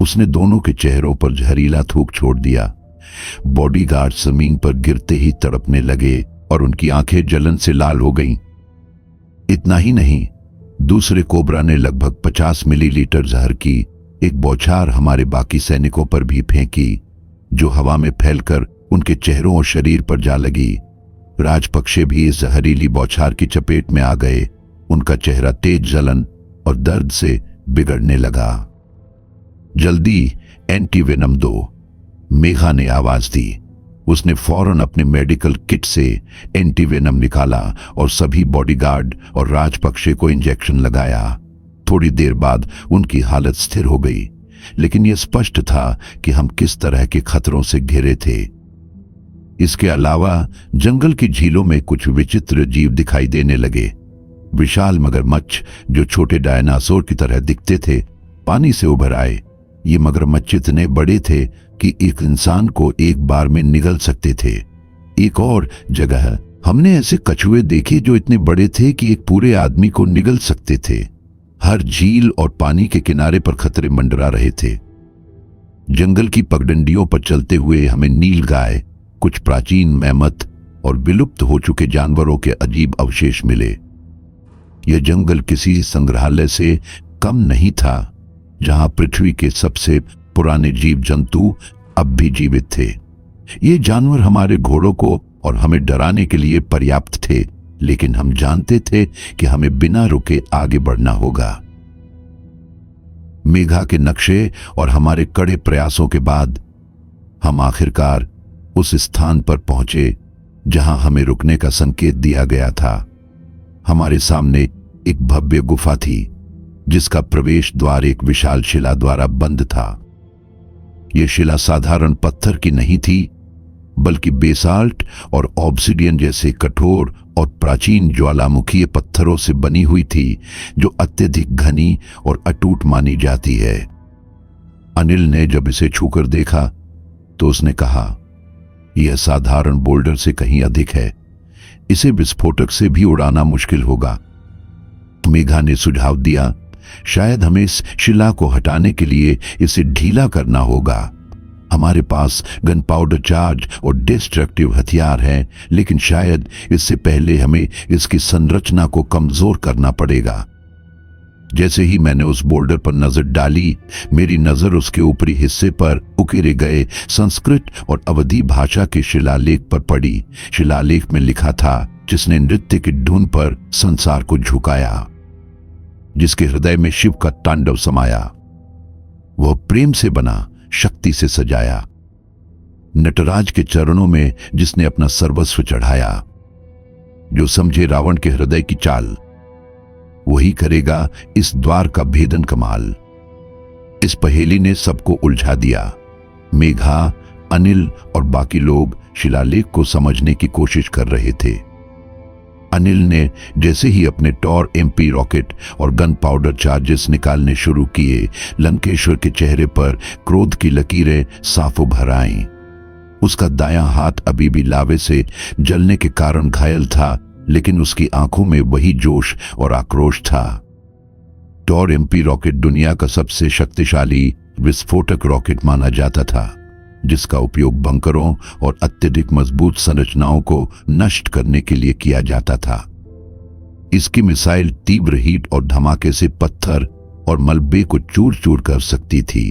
उसने दोनों के चेहरों पर जहरीला थूक छोड़ दिया। बॉडीगार्ड जमीन पर गिरते ही तड़पने लगे और उनकी आंखें जलन से लाल हो गईं। इतना ही नहीं, दूसरे कोबरा ने लगभग 50 मिलीलीटर जहर की एक बौछार हमारे बाकी सैनिकों पर भी फेंकी, जो हवा में फैलकर उनके चेहरों और शरीर पर जा लगी। राजपक्षे भी इस जहरीली बौछार की चपेट में आ गए। उनका चेहरा तेज जलन और दर्द से बिगड़ने लगा। जल्दी एंटीवेनम दो, मेघा ने आवाज दी। उसने फौरन अपने मेडिकल किट से एंटीवेनम निकाला और सभी बॉडीगार्ड और राजपक्षे को इंजेक्शन लगाया। थोड़ी देर बाद उनकी हालत स्थिर हो गई, लेकिन यह स्पष्ट था कि हम किस तरह के खतरों से घिरे थे। इसके अलावा जंगल की झीलों में कुछ विचित्र जीव दिखाई देने लगे। विशाल मगरमच्छ जो छोटे डायनासोर की तरह दिखते थे, पानी से उभर आए। ये मगरमच्छ इतने बड़े थे कि एक इंसान को एक बार में निगल सकते थे। एक और जगह हमने ऐसे कछुए देखे जो इतने बड़े थे कि एक पूरे आदमी को निगल सकते थे। हर झील और पानी के किनारे पर खतरे मंडरा रहे थे। जंगल की पगडंडियों पर चलते हुए हमें नीलगाय, कुछ प्राचीन मैमथ और विलुप्त हो चुके जानवरों के अजीब अवशेष मिले। यह जंगल किसी संग्रहालय से कम नहीं था, जहां पृथ्वी के सबसे पुराने जीव जंतु अब भी जीवित थे। ये जानवर हमारे घोड़ों को और हमें डराने के लिए पर्याप्त थे, लेकिन हम जानते थे कि हमें बिना रुके आगे बढ़ना होगा। मेघा के नक्शे और हमारे कड़े प्रयासों के बाद हम आखिरकार उस स्थान पर पहुंचे जहां हमें रुकने का संकेत दिया गया था। हमारे सामने एक भव्य गुफा थी, जिसका प्रवेश द्वार एक विशाल शिला द्वारा बंद था। यह शिला साधारण पत्थर की नहीं थी, बल्कि बेसाल्ट और ऑब्सिडियन जैसे कठोर और प्राचीन ज्वालामुखीय पत्थरों से बनी हुई थी, जो अत्यधिक घनी और अटूट मानी जाती है। अनिल ने जब इसे छूकर देखा तो उसने कहा, यह साधारण बोल्डर से कहीं अधिक है। इसे विस्फोटक से भी उड़ाना मुश्किल होगा। मेघा ने सुझाव दिया, शायद हमें इस शिला को हटाने के लिए इसे ढीला करना होगा। हमारे पास गन पाउडर चार्ज और डिस्ट्रक्टिव हथियार हैं, लेकिन शायद इससे पहले हमें इसकी संरचना को कमजोर करना पड़ेगा। जैसे ही मैंने उस बोल्डर पर नजर डाली, मेरी नजर उसके ऊपरी हिस्से पर उकेरे गए संस्कृत और अवधी भाषा के शिलालेख पर पड़ी। शिलालेख में लिखा था, जिसने नृत्य की धुन पर संसार को झुकाया, जिसके हृदय में शिव का तांडव समाया, वह प्रेम से बना, शक्ति से सजाया। नटराज के चरणों में जिसने अपना सर्वस्व चढ़ाया। जो समझे रावण के हृदय की चाल, वही करेगा इस द्वार का भेदन कमाल। इस पहेली ने सबको उलझा दिया। मेघा, अनिल और बाकी लोग शिलालेख को समझने की कोशिश कर रहे थे। अनिल ने जैसे ही अपने टॉर एमपी रॉकेट और गन पाउडर चार्जेस निकालने शुरू किए, लंकेश्वर के चेहरे पर क्रोध की लकीरें साफ उभर आईं। उसका दायां हाथ अभी भी लावे से जलने के कारण घायल था, लेकिन उसकी आंखों में वही जोश और आक्रोश था। टॉर एमपी रॉकेट दुनिया का सबसे शक्तिशाली विस्फोटक रॉकेट माना जाता था, जिसका उपयोग बंकरों और अत्यधिक मजबूत संरचनाओं को नष्ट करने के लिए किया जाता था। इसकी मिसाइल तीव्र हीट और धमाके से पत्थर और मलबे को चूर चूर कर सकती थी।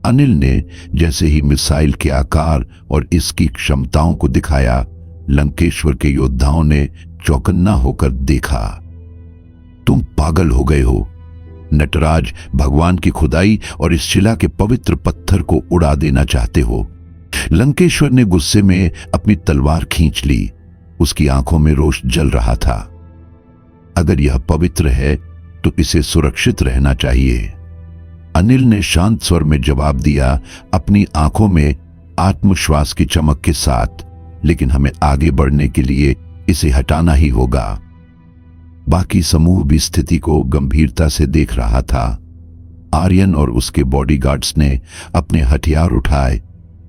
अनिल ने जैसे ही मिसाइल के आकार और इसकी क्षमताओं को दिखाया, लंकेश्वर के योद्धाओं ने चौकन्ना होकर देखा। तुम पागल हो गए हो। नटराज भगवान की खुदाई और इस शिला के पवित्र पत्थर को उड़ा देना चाहते हो। लंकेश्वर ने गुस्से में अपनी तलवार खींच ली। उसकी आंखों में रोष जल रहा था। अगर यह पवित्र है तो इसे सुरक्षित रहना चाहिए। अनिल ने शांत स्वर में जवाब दिया, अपनी आंखों में आत्मविश्वास की चमक के साथ, लेकिन हमें आगे बढ़ने के लिए इसे हटाना ही होगा। बाकी समूह भी स्थिति को गंभीरता से देख रहा था। आर्यन और उसके बॉडीगार्ड्स ने अपने हथियार उठाए,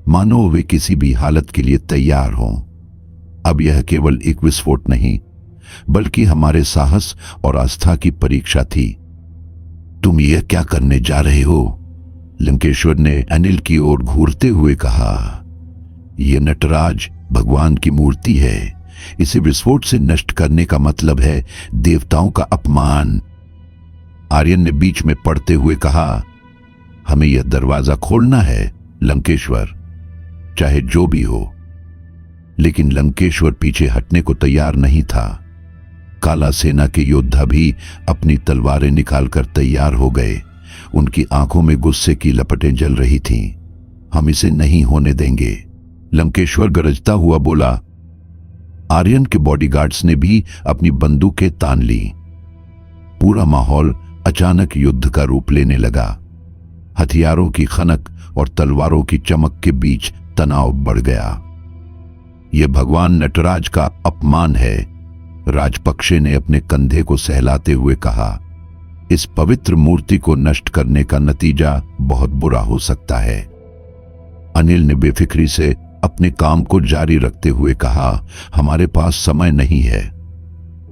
मानो वे किसी भी हालत के लिए तैयार हों। अब यह केवल एक विस्फोट नहीं, बल्कि हमारे साहस और आस्था की परीक्षा थी। तुम यह क्या करने जा रहे हो? लंकेश्वर ने अनिल की ओर घूरते हुए कहा। यह नटराज भगवान की मूर्ति है। इसे विस्फोट से नष्ट करने का मतलब है देवताओं का अपमान। आर्यन ने बीच में पड़ते हुए कहा, हमें यह दरवाजा खोलना है लंकेश्वर, चाहे जो भी हो। लेकिन लंकेश्वर पीछे हटने को तैयार नहीं था। काला सेना के योद्धा भी अपनी तलवारें निकालकर तैयार हो गए। उनकी आंखों में गुस्से की लपटें जल रही थीं। हम इसे नहीं होने देंगे, लंकेश्वर गरजता हुआ बोला। आर्यन के बॉडीगार्ड्स ने भी अपनी बंदूकें तान ली। पूरा माहौल अचानक युद्ध का रूप लेने लगा। हथियारों की खनक और तलवारों की चमक के बीच तनाव बढ़ गया। यह भगवान नटराज का अपमान है, राजपक्षे ने अपने कंधे को सहलाते हुए कहा। इस पवित्र मूर्ति को नष्ट करने का नतीजा बहुत बुरा हो सकता है। अनिल ने बेफिक्री से अपने काम को जारी रखते हुए कहा, हमारे पास समय नहीं है।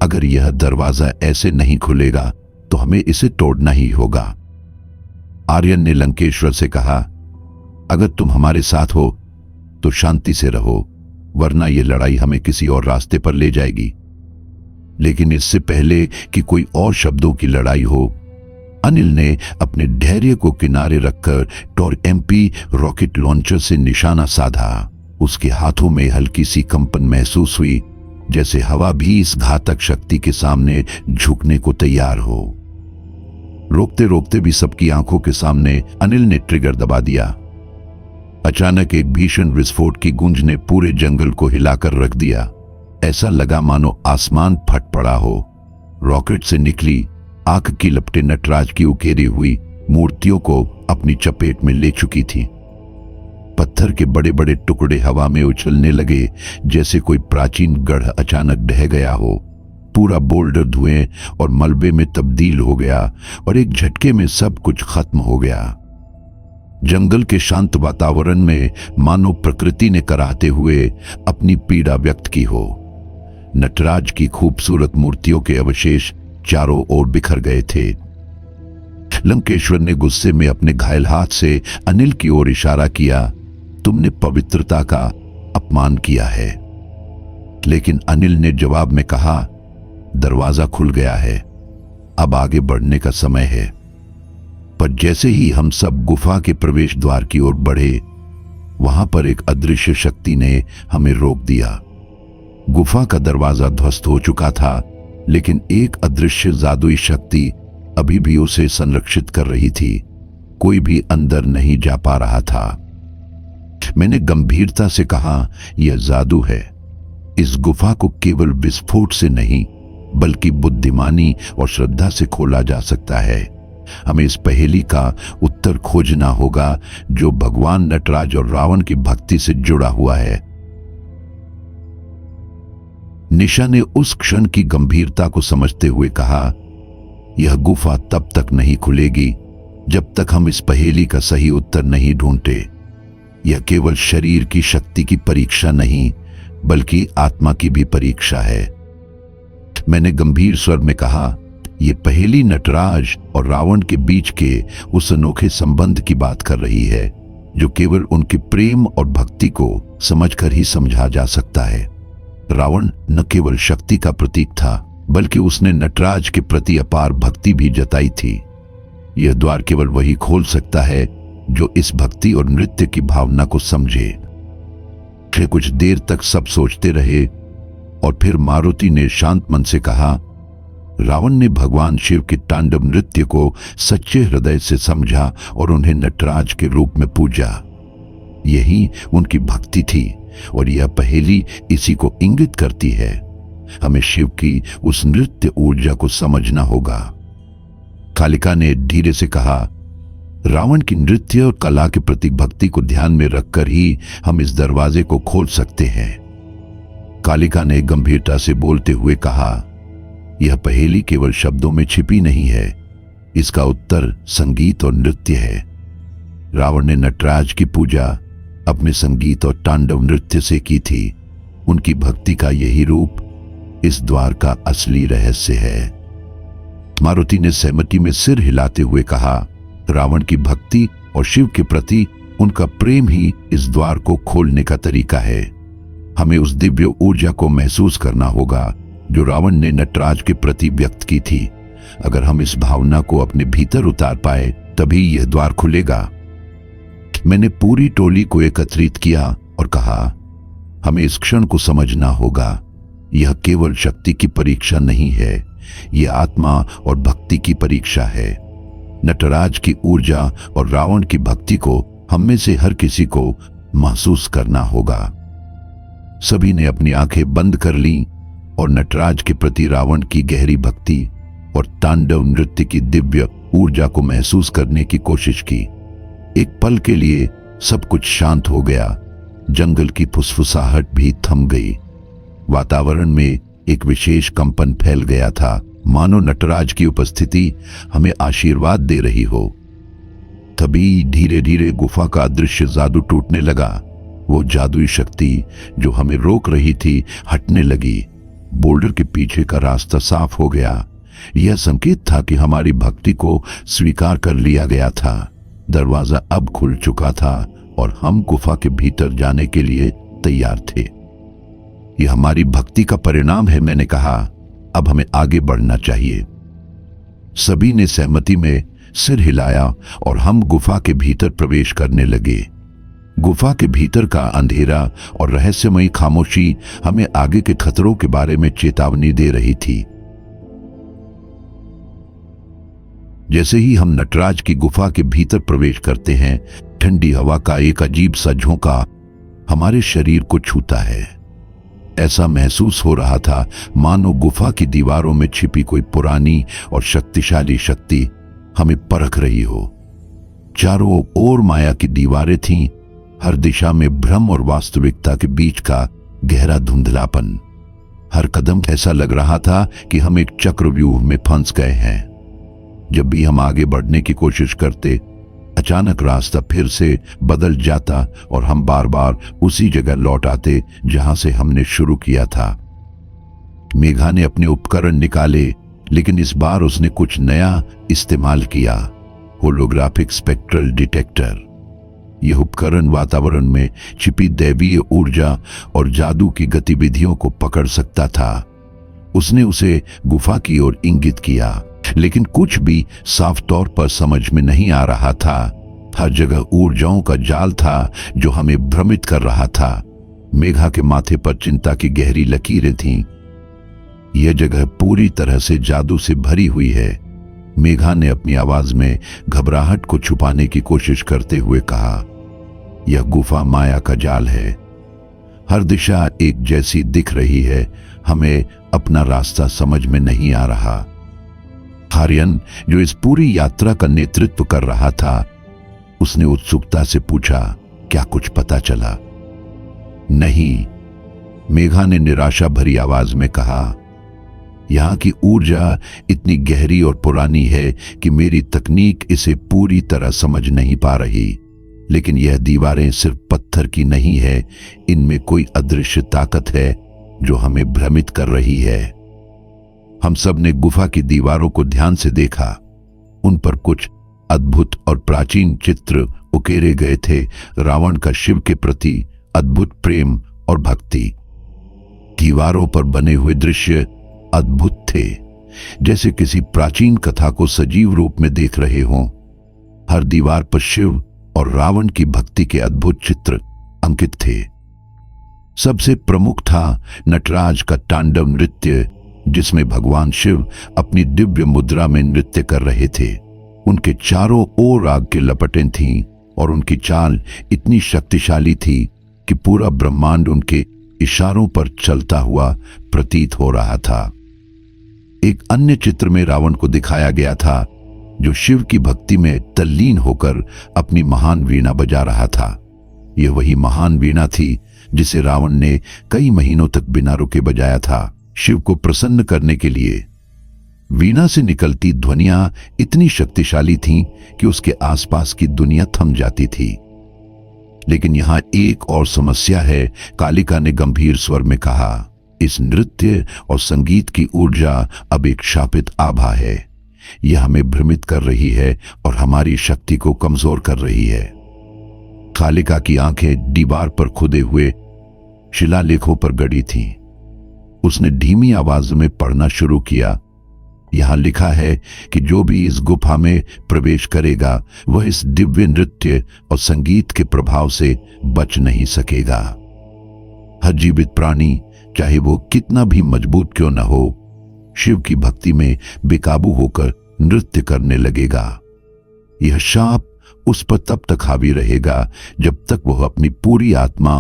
अगर यह दरवाजा ऐसे नहीं खुलेगा तो हमें इसे तोड़ना ही होगा। आर्यन ने लंकेश्वर से कहा, अगर तुम हमारे साथ हो तो शांति से रहो, वरना यह लड़ाई हमें किसी और रास्ते पर ले जाएगी। लेकिन इससे पहले कि कोई और शब्दों की लड़ाई हो, अनिल ने अपने धैर्य को किनारे रखकर टॉर्क एमपी रॉकेट लॉन्चर से निशाना साधा। उसके हाथों में हल्की सी कंपन महसूस हुई, जैसे हवा भी इस घातक शक्ति के सामने झुकने को तैयार हो। रोकते रोकते भी सबकी आंखों के सामने अनिल ने ट्रिगर दबा दिया। अचानक एक भीषण विस्फोट की गूंज ने पूरे जंगल को हिलाकर रख दिया। ऐसा लगा मानो आसमान फट पड़ा हो। रॉकेट से निकली आग की लपटें नटराज की उकेरी हुई मूर्तियों को अपनी चपेट में ले चुकी थी। पत्थर के बड़े बड़े टुकड़े हवा में उछलने लगे, जैसे कोई प्राचीन गढ़ अचानक ढह गया हो। पूरा बोल्डर धुएं और मलबे में तब्दील हो गया और एक झटके में सब कुछ खत्म हो गया। जंगल के शांत वातावरण में मानो प्रकृति ने कराहते हुए अपनी पीड़ा व्यक्त की हो। नटराज की खूबसूरत मूर्तियों के अवशेष चारों ओर बिखर गए थे। लंकेश्वर ने गुस्से में अपने घायल हाथ से अनिल की ओर इशारा किया, तुमने पवित्रता का अपमान किया है। लेकिन अनिल ने जवाब में कहा, दरवाजा खुल गया है, अब आगे बढ़ने का समय है। पर जैसे ही हम सब गुफा के प्रवेश द्वार की ओर बढ़े, वहां पर एक अदृश्य शक्ति ने हमें रोक दिया। गुफा का दरवाजा ध्वस्त हो चुका था, लेकिन एक अदृश्य जादुई शक्ति अभी भी उसे संरक्षित कर रही थी। कोई भी अंदर नहीं जा पा रहा था। मैंने गंभीरता से कहा, यह जादू है। इस गुफा को केवल विस्फोट से नहीं, बल्कि बुद्धिमानी और श्रद्धा से खोला जा सकता है। हमें इस पहेली का उत्तर खोजना होगा, जो भगवान नटराज और रावण की भक्ति से जुड़ा हुआ है। निशा ने उस क्षण की गंभीरता को समझते हुए कहा, यह गुफा तब तक नहीं खुलेगी जब तक हम इस पहेली का सही उत्तर नहीं ढूंढते। यह केवल शरीर की शक्ति की परीक्षा नहीं, बल्कि आत्मा की भी परीक्षा है। मैंने गंभीर स्वर में कहा, यह पहेली नटराज और रावण के बीच के उस अनोखे संबंध की बात कर रही है, जो केवल उनके प्रेम और भक्ति को समझकर ही समझा जा सकता है। रावण न केवल शक्ति का प्रतीक था, बल्कि उसने नटराज के प्रति अपार भक्ति भी जताई थी। यह द्वार केवल वही खोल सकता है जो इस भक्ति और नृत्य की भावना को समझे। फिर कुछ देर तक सब सोचते रहे और फिर मारुति ने शांत मन से कहा, रावण ने भगवान शिव के तांडव नृत्य को सच्चे हृदय से समझा और उन्हें नटराज के रूप में पूजा। यही उनकी भक्ति थी और यह पहेली इसी को इंगित करती है। हमें शिव की उस नृत्य ऊर्जा को समझना होगा। कालिका ने धीरे से कहा, रावण की नृत्य और कला के प्रति भक्ति को ध्यान में रखकर ही हम इस दरवाजे को खोल सकते हैं। कालिका ने गंभीरता से बोलते हुए कहा, यह पहेली केवल शब्दों में छिपी नहीं है, इसका उत्तर संगीत और नृत्य है। रावण ने नटराज की पूजा अपने संगीत और तांडव नृत्य से की थी। उनकी भक्ति का यही रूप इस द्वार का असली रहस्य है। मारुति ने सहमति में सिर हिलाते हुए कहा, रावण की भक्ति और शिव के प्रति उनका प्रेम ही इस द्वार को खोलने का तरीका है। हमें उस दिव्य ऊर्जा को महसूस करना होगा जो रावण ने नटराज के प्रति व्यक्त की थी। अगर हम इस भावना को अपने भीतर उतार पाए तभी यह द्वार खुलेगा। मैंने पूरी टोली को एकत्रित किया और कहा, हमें इस क्षण को समझना होगा। यह केवल शक्ति की परीक्षा नहीं है, यह आत्मा और भक्ति की परीक्षा है। नटराज की ऊर्जा और रावण की भक्ति को हम में से हर किसी को महसूस करना होगा। सभी ने अपनी आंखें बंद कर लीं और नटराज के प्रति रावण की गहरी भक्ति और तांडव नृत्य की दिव्य ऊर्जा को महसूस करने की कोशिश की। एक पल के लिए सब कुछ शांत हो गया। जंगल की फुसफुसाहट भी थम गई। वातावरण में एक विशेष कंपन फैल गया था, मानो नटराज की उपस्थिति हमें आशीर्वाद दे रही हो। तभी धीरे धीरे गुफा का अदृश्य जादू टूटने लगा। वो जादुई शक्ति जो हमें रोक रही थी हटने लगी। बोल्डर के पीछे का रास्ता साफ हो गया। यह संकेत था कि हमारी भक्ति को स्वीकार कर लिया गया था। दरवाजा अब खुल चुका था और हम गुफा के भीतर जाने के लिए तैयार थे। यह हमारी भक्ति का परिणाम है, मैंने कहा। अब हमें आगे बढ़ना चाहिए। सभी ने सहमति में सिर हिलाया और हम गुफा के भीतर प्रवेश करने लगे। गुफा के भीतर का अंधेरा और रहस्यमयी खामोशी हमें आगे के खतरों के बारे में चेतावनी दे रही थी। जैसे ही हम नटराज की गुफा के भीतर प्रवेश करते हैं, ठंडी हवा का एक अजीब सा झोंका हमारे शरीर को छूता है। ऐसा महसूस हो रहा था मानो गुफा की दीवारों में छिपी कोई पुरानी और शक्तिशाली शक्ति हमें परख रही हो। चारों ओर माया की दीवारें थीं, हर दिशा में भ्रम और वास्तविकता के बीच का गहरा धुंधलापन। हर कदम ऐसा लग रहा था कि हम एक चक्रव्यूह में फंस गए हैं। जब भी हम आगे बढ़ने की कोशिश करते, अचानक रास्ता फिर से बदल जाता और हम बार बार उसी जगह लौट आते जहां से हमने शुरू किया था। मेघा ने अपने उपकरण निकाले, लेकिन इस बार उसने कुछ नया इस्तेमाल किया, होलोग्राफिक स्पेक्ट्रल डिटेक्टर। यह उपकरण वातावरण में छिपी दैवीय ऊर्जा और जादू की गतिविधियों को पकड़ सकता था। उसने उसे गुफा की ओर इंगित किया, लेकिन कुछ भी साफ तौर पर समझ में नहीं आ रहा था। हर जगह ऊर्जाओं का जाल था जो हमें भ्रमित कर रहा था। मेघा के माथे पर चिंता की गहरी लकीरें थीं। यह जगह पूरी तरह से जादू से भरी हुई है, मेघा ने अपनी आवाज में घबराहट को छुपाने की कोशिश करते हुए कहा। यह गुफा माया का जाल है। हर दिशा एक जैसी दिख रही है, हमें अपना रास्ता समझ में नहीं आ रहा। आर्यन, जो इस पूरी यात्रा का नेतृत्व कर रहा था, उसने उत्सुकता से पूछा, क्या कुछ पता चला? नहीं, मेघा ने निराशा भरी आवाज में कहा। यहां की ऊर्जा इतनी गहरी और पुरानी है कि मेरी तकनीक इसे पूरी तरह समझ नहीं पा रही। लेकिन यह दीवारें सिर्फ पत्थर की नहीं है, इनमें कोई अदृश्य ताकत है जो हमें भ्रमित कर रही है। हम सब ने गुफा की दीवारों को ध्यान से देखा। उन पर कुछ अद्भुत और प्राचीन चित्र उकेरे गए थे, रावण का शिव के प्रति अद्भुत प्रेम और भक्ति। दीवारों पर बने हुए दृश्य अद्भुत थे, जैसे किसी प्राचीन कथा को सजीव रूप में देख रहे हों। हर दीवार पर शिव और रावण की भक्ति के अद्भुत चित्र अंकित थे। सबसे प्रमुख था नटराज का तांडव नृत्य, जिसमें भगवान शिव अपनी दिव्य मुद्रा में नृत्य कर रहे थे। उनके चारों ओर आग की लपटें थीं और उनकी चाल इतनी शक्तिशाली थी कि पूरा ब्रह्मांड उनके इशारों पर चलता हुआ प्रतीत हो रहा था। एक अन्य चित्र में रावण को दिखाया गया था, जो शिव की भक्ति में तल्लीन होकर अपनी महान वीणा बजा रहा था। यह वही महान वीणा थी जिसे रावण ने कई महीनों तक बिना रुके बजाया था, शिव को प्रसन्न करने के लिए। वीणा से निकलती ध्वनियां इतनी शक्तिशाली थीं कि उसके आसपास की दुनिया थम जाती थी। लेकिन यहां एक और समस्या है, कालिका ने गंभीर स्वर में कहा। इस नृत्य और संगीत की ऊर्जा अब एक शापित आभा है। यह हमें भ्रमित कर रही है और हमारी शक्ति को कमजोर कर रही है। कालिका की आंखें दीवार पर खुदे हुए शिलालेखों पर गड़ी थीं। उसने धीमी आवाज में पढ़ना शुरू किया। यहां लिखा है कि जो भी इस गुफा में प्रवेश करेगा वह इस दिव्य नृत्य और संगीत के प्रभाव से बच नहीं सकेगा। हर जीवित प्राणी, चाहे वो कितना भी मजबूत क्यों न हो, शिव की भक्ति में बेकाबू होकर नृत्य करने लगेगा। यह शाप उस पर तब तक हावी रहेगा जब तक वह अपनी पूरी आत्मा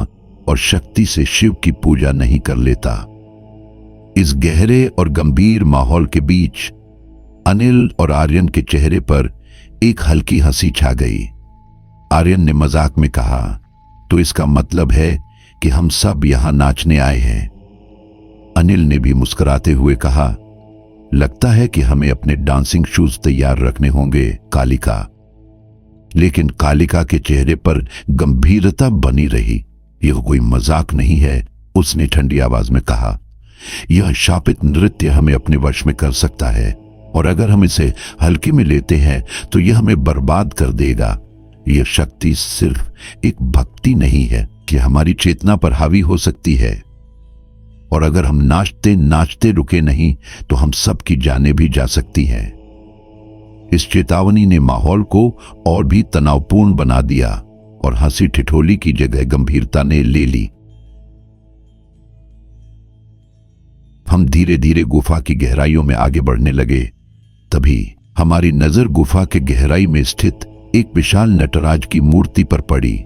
और शक्ति से शिव की पूजा नहीं कर लेता। इस गहरे और गंभीर माहौल के बीच अनिल और आर्यन के चेहरे पर एक हल्की हंसी छा गई। आर्यन ने मजाक में कहा, तो इसका मतलब है कि हम सब यहां नाचने आए हैं। अनिल ने भी मुस्कुराते हुए कहा, लगता है कि हमें अपने डांसिंग शूज तैयार रखने होंगे कालिका। लेकिन कालिका के चेहरे पर गंभीरता बनी रही। यह कोई मजाक नहीं है, उसने ठंडी आवाज में कहा। यह शापित नृत्य हमें अपने वश में कर सकता है, और अगर हम इसे हल्के में लेते हैं तो यह हमें बर्बाद कर देगा। यह शक्ति सिर्फ एक भक्ति नहीं है कि हमारी चेतना पर हावी हो सकती है, और अगर हम नाचते नाचते रुके नहीं तो हम सब की जानें भी जा सकती हैं। इस चेतावनी ने माहौल को और भी तनावपूर्ण बना दिया और हंसी ठिठोली की जगह गंभीरता ने ले ली। हम धीरे धीरे गुफा की गहराइयों में आगे बढ़ने लगे। तभी हमारी नजर गुफा के गहराई में स्थित एक विशाल नटराज की मूर्ति पर पड़ी।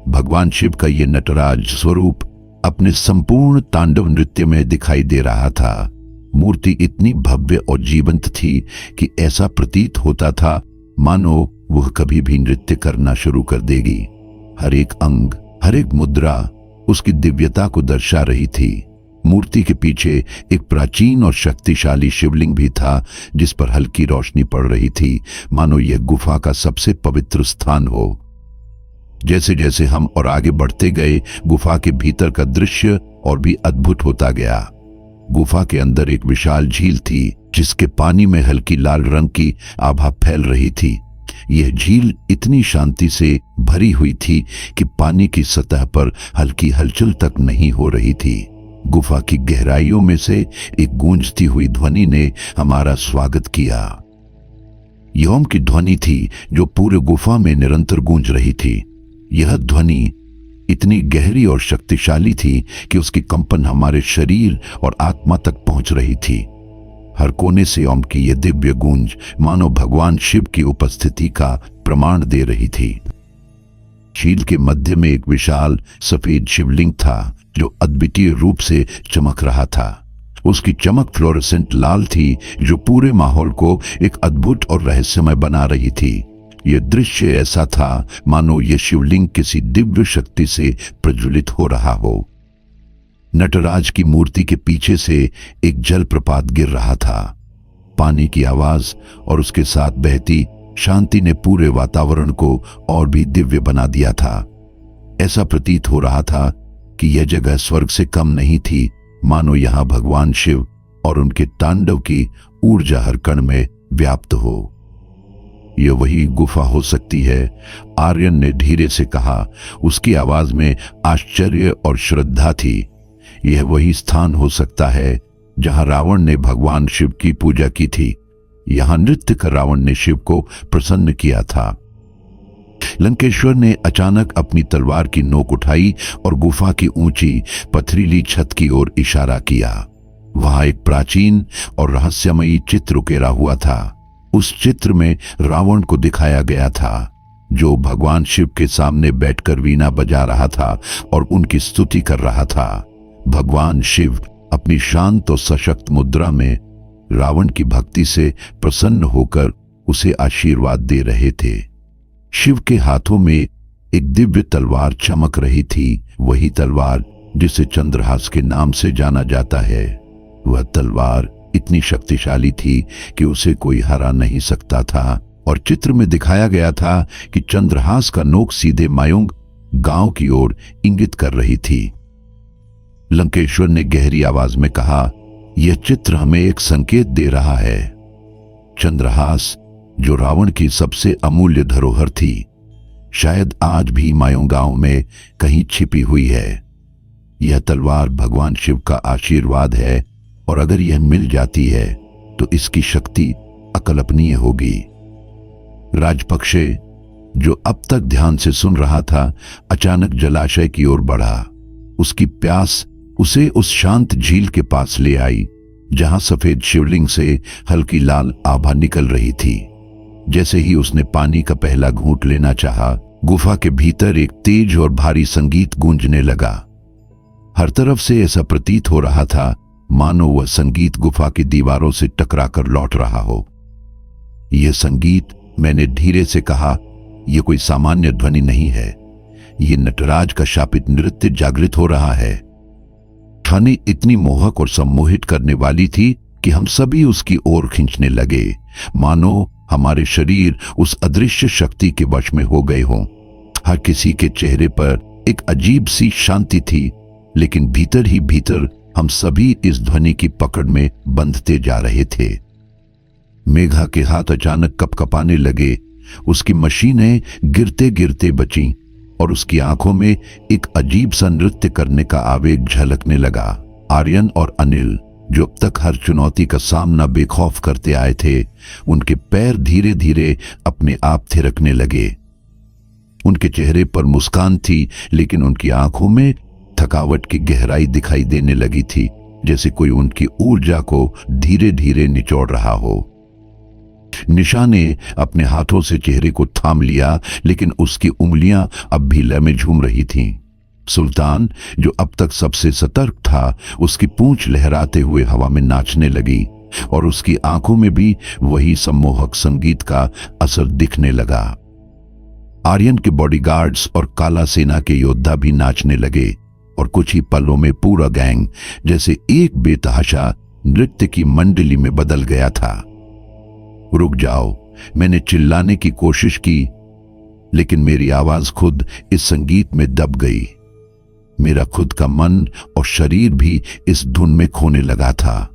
भगवान शिव का यह नटराज स्वरूप अपने संपूर्ण तांडव नृत्य में दिखाई दे रहा था। मूर्ति इतनी भव्य और जीवंत थी कि ऐसा प्रतीत होता था मानो वह कभी भी नृत्य करना शुरू कर देगी। हर एक अंग, हर एक मुद्रा उसकी दिव्यता को दर्शा रही थी। मूर्ति के पीछे एक प्राचीन और शक्तिशाली शिवलिंग भी था, जिस पर हल्की रोशनी पड़ रही थी, मानो यह गुफा का सबसे पवित्र स्थान हो। जैसे जैसे हम और आगे बढ़ते गए, गुफा के भीतर का दृश्य और भी अद्भुत होता गया। गुफा के अंदर एक विशाल झील थी, जिसके पानी में हल्की लाल रंग की आभा फैल रही थी। यह झील इतनी शांति से भरी हुई थी कि पानी की सतह पर हल्की हलचल तक नहीं हो रही थी। गुफा की गहराइयों में से एक गूंजती हुई ध्वनि ने हमारा स्वागत किया। यम की ध्वनि थी जो पूरे गुफा में निरंतर गूंज रही थी। यह ध्वनि इतनी गहरी और शक्तिशाली थी कि उसकी कंपन हमारे शरीर और आत्मा तक पहुंच रही थी। हर कोने से ओम की यह दिव्य गूंज मानो भगवान शिव की उपस्थिति का प्रमाण दे रही थी। झील के मध्य में एक विशाल सफेद शिवलिंग था, जो अद्वितीय रूप से चमक रहा था। उसकी चमक फ्लोरेसेंट लाल थी, जो पूरे माहौल को एक अद्भुत और रहस्यमय बना रही थी। यह दृश्य ऐसा था मानो यह शिवलिंग किसी दिव्य शक्ति से प्रज्वलित हो रहा हो। नटराज की मूर्ति के पीछे से एक जलप्रपात गिर रहा था। पानी की आवाज और उसके साथ बहती शांति ने पूरे वातावरण को और भी दिव्य बना दिया था। ऐसा प्रतीत हो रहा था कि यह जगह स्वर्ग से कम नहीं थी, मानो यहां भगवान शिव और उनके तांडव की ऊर्जा हर कण में व्याप्त हो। यह वही गुफा हो सकती है, आर्यन ने धीरे से कहा। उसकी आवाज में आश्चर्य और श्रद्धा थी। यह वही स्थान हो सकता है जहां रावण ने भगवान शिव की पूजा की थी। यहां नृत्य कर रावण ने शिव को प्रसन्न किया था। लंकेश्वर ने अचानक अपनी तलवार की नोक उठाई और गुफा की ऊंची पथरीली छत की ओर इशारा किया। वहां एक प्राचीन और रहस्यमयी चित्र उकेरा हुआ था। उस चित्र में रावण को दिखाया गया था, जो भगवान शिव के सामने बैठकर वीणा बजा रहा था और उनकी स्तुति कर रहा था। भगवान शिव अपनी शांत और सशक्त मुद्रा में रावण की भक्ति से प्रसन्न होकर उसे आशीर्वाद दे रहे थे। शिव के हाथों में एक दिव्य तलवार चमक रही थी, वही तलवार जिसे चंद्रहास के नाम से जाना जाता है। वह तलवार इतनी शक्तिशाली थी कि उसे कोई हरा नहीं सकता था, और चित्र में दिखाया गया था कि चंद्रहास का नोक सीधे मायुंग गांव की ओर इंगित कर रही थी। लंकेश्वर ने गहरी आवाज में कहा, यह चित्र हमें एक संकेत दे रहा है। चंद्रहास, जो रावण की सबसे अमूल्य धरोहर थी, शायद आज भी मायुंग गांव में कहीं छिपी हुई है। यह तलवार भगवान शिव का आशीर्वाद है, और अगर यह मिल जाती है तो इसकी शक्ति अकल्पनीय होगी। राजपक्षे, जो अब तक ध्यान से सुन रहा था, अचानक जलाशय की ओर बढ़ा। उसकी प्यास उसे उस शांत झील के पास ले आई, जहां सफेद शिवलिंग से हल्की लाल आभा निकल रही थी। जैसे ही उसने पानी का पहला घूंट लेना चाहा, गुफा के भीतर एक तेज और भारी संगीत गूंजने लगा। हर तरफ से ऐसा प्रतीत हो रहा था मानो वह संगीत गुफा की दीवारों से टकराकर लौट रहा हो। यह संगीत, मैंने धीरे से कहा, यह कोई सामान्य ध्वनि नहीं है। यह नटराज का शापित नृत्य जागृत हो रहा है। ध्वनि इतनी मोहक और सम्मोहित करने वाली थी कि हम सभी उसकी ओर खींचने लगे, मानो हमारे शरीर उस अदृश्य शक्ति के वश में हो गए हों। हर किसी के चेहरे पर एक अजीब सी शांति थी, लेकिन भीतर ही भीतर हम सभी इस ध्वनि की पकड़ में बंधते जा रहे थे। मेघा के हाथ अचानक कपकपाने लगे, उसकी मशीनें गिरते गिरते बचीं और उसकी आंखों में एक अजीब सा नृत्य करने का आवेग झलकने लगा। आर्यन और अनिल, जो अब तक हर चुनौती का सामना बेखौफ करते आए थे, उनके पैर धीरे धीरे अपने आप थिरकने लगे। उनके चेहरे पर मुस्कान थी, लेकिन उनकी आंखों में थकावट की गहराई दिखाई देने लगी थी, जैसे कोई उनकी ऊर्जा को धीरे धीरे निचोड़ रहा हो। निशा ने अपने हाथों से चेहरे को थाम लिया, लेकिन उसकी उंगलियां अब भी लय में झूम रही थीं। सुल्तान, जो अब तक सबसे सतर्क था, उसकी पूंछ लहराते हुए हवा में नाचने लगी, और उसकी आंखों में भी वही सम्मोहक संगीत का असर दिखने लगा। आर्यन के बॉडीगार्ड्स और काला सेना के योद्धा भी नाचने लगे, और कुछ ही पलों में पूरा गैंग जैसे एक बेतहाशा नृत्य की मंडली में बदल गया था। रुक जाओ, मैंने चिल्लाने की कोशिश की, लेकिन मेरी आवाज खुद इस संगीत में दब गई। मेरा खुद का मन और शरीर भी इस धुन में खोने लगा था।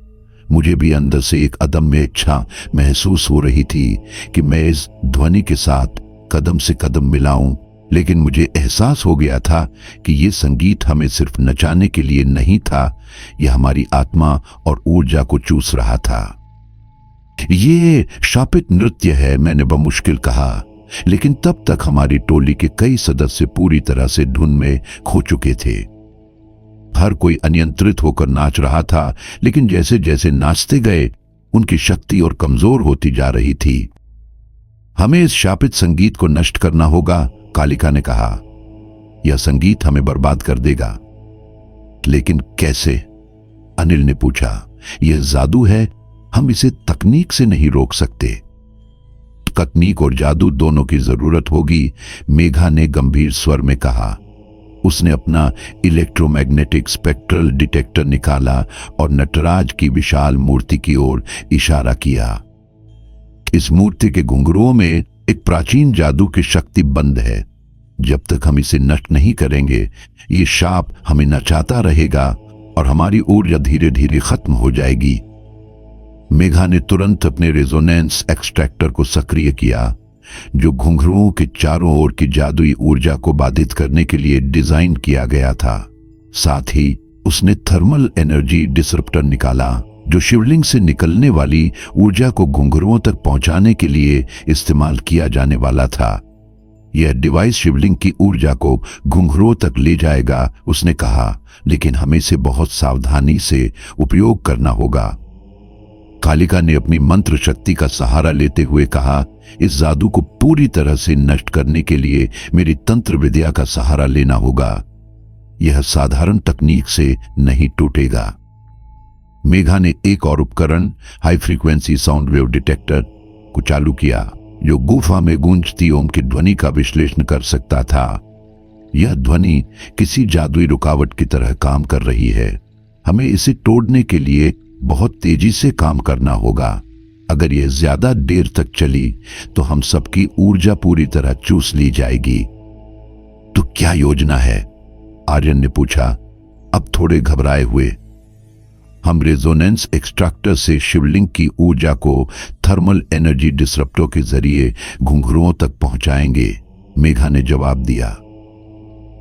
मुझे भी अंदर से एक अदम्य इच्छा महसूस हो रही थी कि मैं इस ध्वनि के साथ कदम से कदम मिलाऊं, लेकिन मुझे एहसास हो गया था कि यह संगीत हमें सिर्फ नचाने के लिए नहीं था, यह हमारी आत्मा और ऊर्जा को चूस रहा था। ये शापित नृत्य है, मैंने बमुश्किल कहा, लेकिन तब तक हमारी टोली के कई सदस्य पूरी तरह से धुन में खो चुके थे। हर कोई अनियंत्रित होकर नाच रहा था, लेकिन जैसे जैसे नाचते गए, उनकी शक्ति और कमजोर होती जा रही थी। हमें इस शापित संगीत को नष्ट करना होगा, कालिका ने कहा। यह संगीत हमें बर्बाद कर देगा। लेकिन कैसे? अनिल ने पूछा। यह जादू है, हम इसे तकनीक से नहीं रोक सकते। तकनीक और जादू दोनों की जरूरत होगी, मेघा ने गंभीर स्वर में कहा। उसने अपना इलेक्ट्रोमैग्नेटिक स्पेक्ट्रल डिटेक्टर निकाला और नटराज की विशाल मूर्ति की ओर इशारा किया। इस मूर्ति के घुंघरुओं में एक प्राचीन जादू की शक्ति बंद है। जब तक हम इसे नष्ट नहीं करेंगे, ये शाप हमें नचाता रहेगा और हमारी ऊर्जा धीरे धीरे खत्म हो जाएगी। मेघा ने तुरंत अपने रेजोनेंस एक्सट्रैक्टर को सक्रिय किया, जो घुंघरुओं के चारों ओर की जादुई ऊर्जा को बाधित करने के लिए डिजाइन किया गया था। साथ ही उसने थर्मल एनर्जी डिसरप्टर निकाला, जो शिवलिंग से निकलने वाली ऊर्जा को घुंघरुओं तक पहुंचाने के लिए इस्तेमाल किया जाने वाला था। यह डिवाइस शिवलिंग की ऊर्जा को घुंघरुओं तक ले जाएगा, उसने कहा, लेकिन हमें इसे बहुत सावधानी से उपयोग करना होगा। कालिका ने अपनी मंत्र शक्ति का सहारा लेते हुए कहा, इस जादू को पूरी तरह से नष्ट करने के लिए मेरी तंत्र विद्या का सहारा लेना होगा। यह साधारण तकनीक से नहीं टूटेगा। मेघा ने एक और उपकरण, high frequency sound wave detector, को चालू किया, जो गुफा में गूंजती ओम की ध्वनि का विश्लेषण कर सकता था। यह ध्वनि किसी जादुई रुकावट की तरह काम कर रही है। हमें इसे तोड़ने के लिए बहुत तेजी से काम करना होगा। अगर यह ज्यादा देर तक चली तो हम सबकी ऊर्जा पूरी तरह चूस ली जाएगी। तो क्या योजना है? आर्यन ने पूछा, अब थोड़े घबराए हुए। हम रेजोनेंस एक्सट्रैक्टर से शिवलिंग की ऊर्जा को थर्मल एनर्जी डिसरप्टर के जरिए घुंघरुओं तक पहुंचाएंगे, मेघा ने जवाब दिया।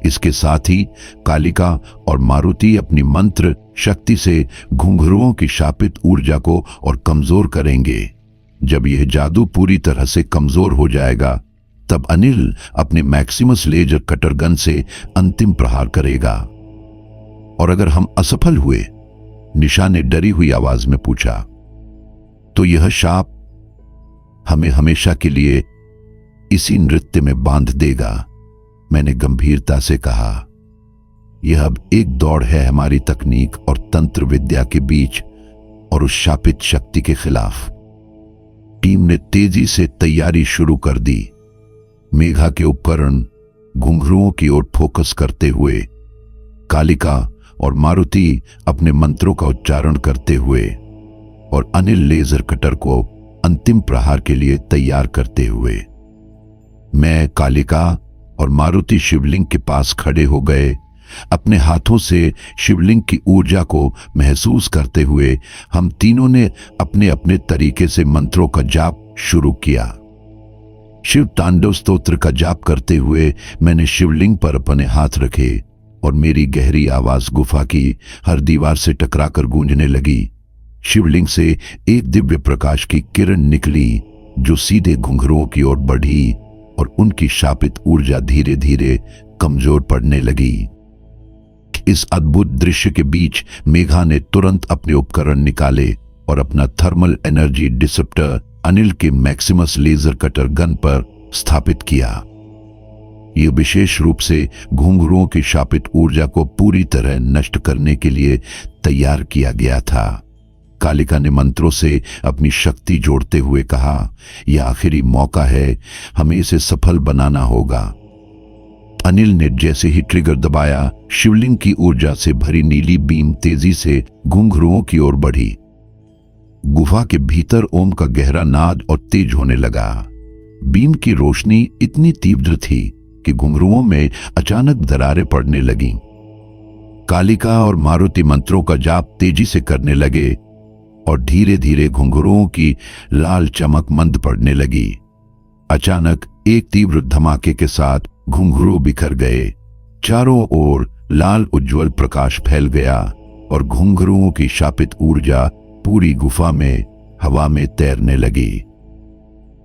इसके साथ ही कालिका और मारुति अपनी मंत्र शक्ति से घुंघरुओं की शापित ऊर्जा को और कमजोर करेंगे। जब यह जादू पूरी तरह से कमजोर हो जाएगा, तब अनिल अपने मैक्सिमस लेजर कटर गन से अंतिम प्रहार करेगा। और अगर हम असफल हुए, निशा ने डरी हुई आवाज में पूछा, तो यह शाप हमें हमेशा के लिए इसी नृत्य में बांध देगा, मैंने गंभीरता से कहा। यह अब एक दौड़ है हमारी तकनीक और तंत्र विद्या के बीच और उस शापित शक्ति के खिलाफ। टीम ने तेजी से तैयारी शुरू कर दी। मेघा के उपकरण घुंघरुओं की ओर फोकस करते हुए, कालिका और मारुति अपने मंत्रों का उच्चारण करते हुए, और अनिल लेजर कटर को अंतिम प्रहार के लिए तैयार करते हुए। मैं, कालिका और मारुति शिवलिंग के पास खड़े हो गए। अपने हाथों से शिवलिंग की ऊर्जा को महसूस करते हुए हम तीनों ने अपने अपने तरीके से मंत्रों का जाप शुरू किया। शिव तांडव स्तोत्र का जाप करते हुए मैंने शिवलिंग पर अपने हाथ रखे और मेरी गहरी आवाज गुफा की हर दीवार से टकराकर गूंजने लगी। शिवलिंग से एक दिव्य प्रकाश की किरण निकली जो सीधे घुंघरुओं की ओर बढ़ी और उनकी शापित ऊर्जा धीरे धीरे कमजोर पड़ने लगी। इस अद्भुत दृश्य के बीच मेघा ने तुरंत अपने उपकरण निकाले और अपना थर्मल एनर्जी डिसरप्टर अनिल के मैक्सिमस लेजर कटर गन पर स्थापित किया। यह विशेष रूप से घुंघरुओं की शापित ऊर्जा को पूरी तरह नष्ट करने के लिए तैयार किया गया था। कालिका ने मंत्रों से अपनी शक्ति जोड़ते हुए कहा, यह आखिरी मौका है, हमें इसे सफल बनाना होगा। अनिल ने जैसे ही ट्रिगर दबाया, शिवलिंग की ऊर्जा से भरी नीली बीम तेजी से घुंघरुओं की ओर बढ़ी। गुफा के भीतर ओम का गहरा नाद और तेज होने लगा। बीम की रोशनी इतनी तीव्र थी कि घुंघरुओं में अचानक दरारें पड़ने लगीं। कालिका और मारुति मंत्रों का जाप तेजी से करने लगे और धीरे धीरे घुंघरुओं की लाल चमक मंद पड़ने लगी। अचानक एक तीव्र धमाके के साथ घुंघरू बिखर गए। चारों ओर लाल उज्जवल प्रकाश फैल गया और घुंघरुओं की शापित ऊर्जा पूरी गुफा में हवा में तैरने लगी।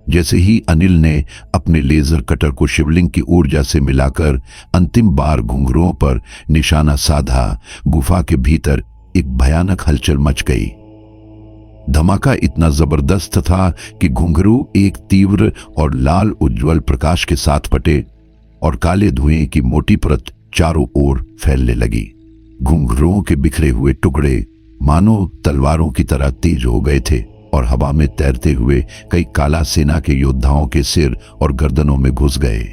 जैसे ही अनिल ने अपने लेजर कटर को शिवलिंग की ऊर्जा से मिलाकर अंतिम बार घुंघरुओं पर निशाना साधा, गुफा के भीतर एक भयानक हलचल मच गई। धमाका इतना जबरदस्त था कि घुंघरू एक तीव्र और लाल उज्जवल प्रकाश के साथ फटे और काले धुएं की मोटी परत चारों ओर फैलने लगी। घुंघरुओं के बिखरे हुए टुकड़े मानो तलवारों की तरह तेज हो गए थे और हवा में तैरते हुए कई काला सेना के योद्धाओं के सिर और गर्दनों में घुस गए।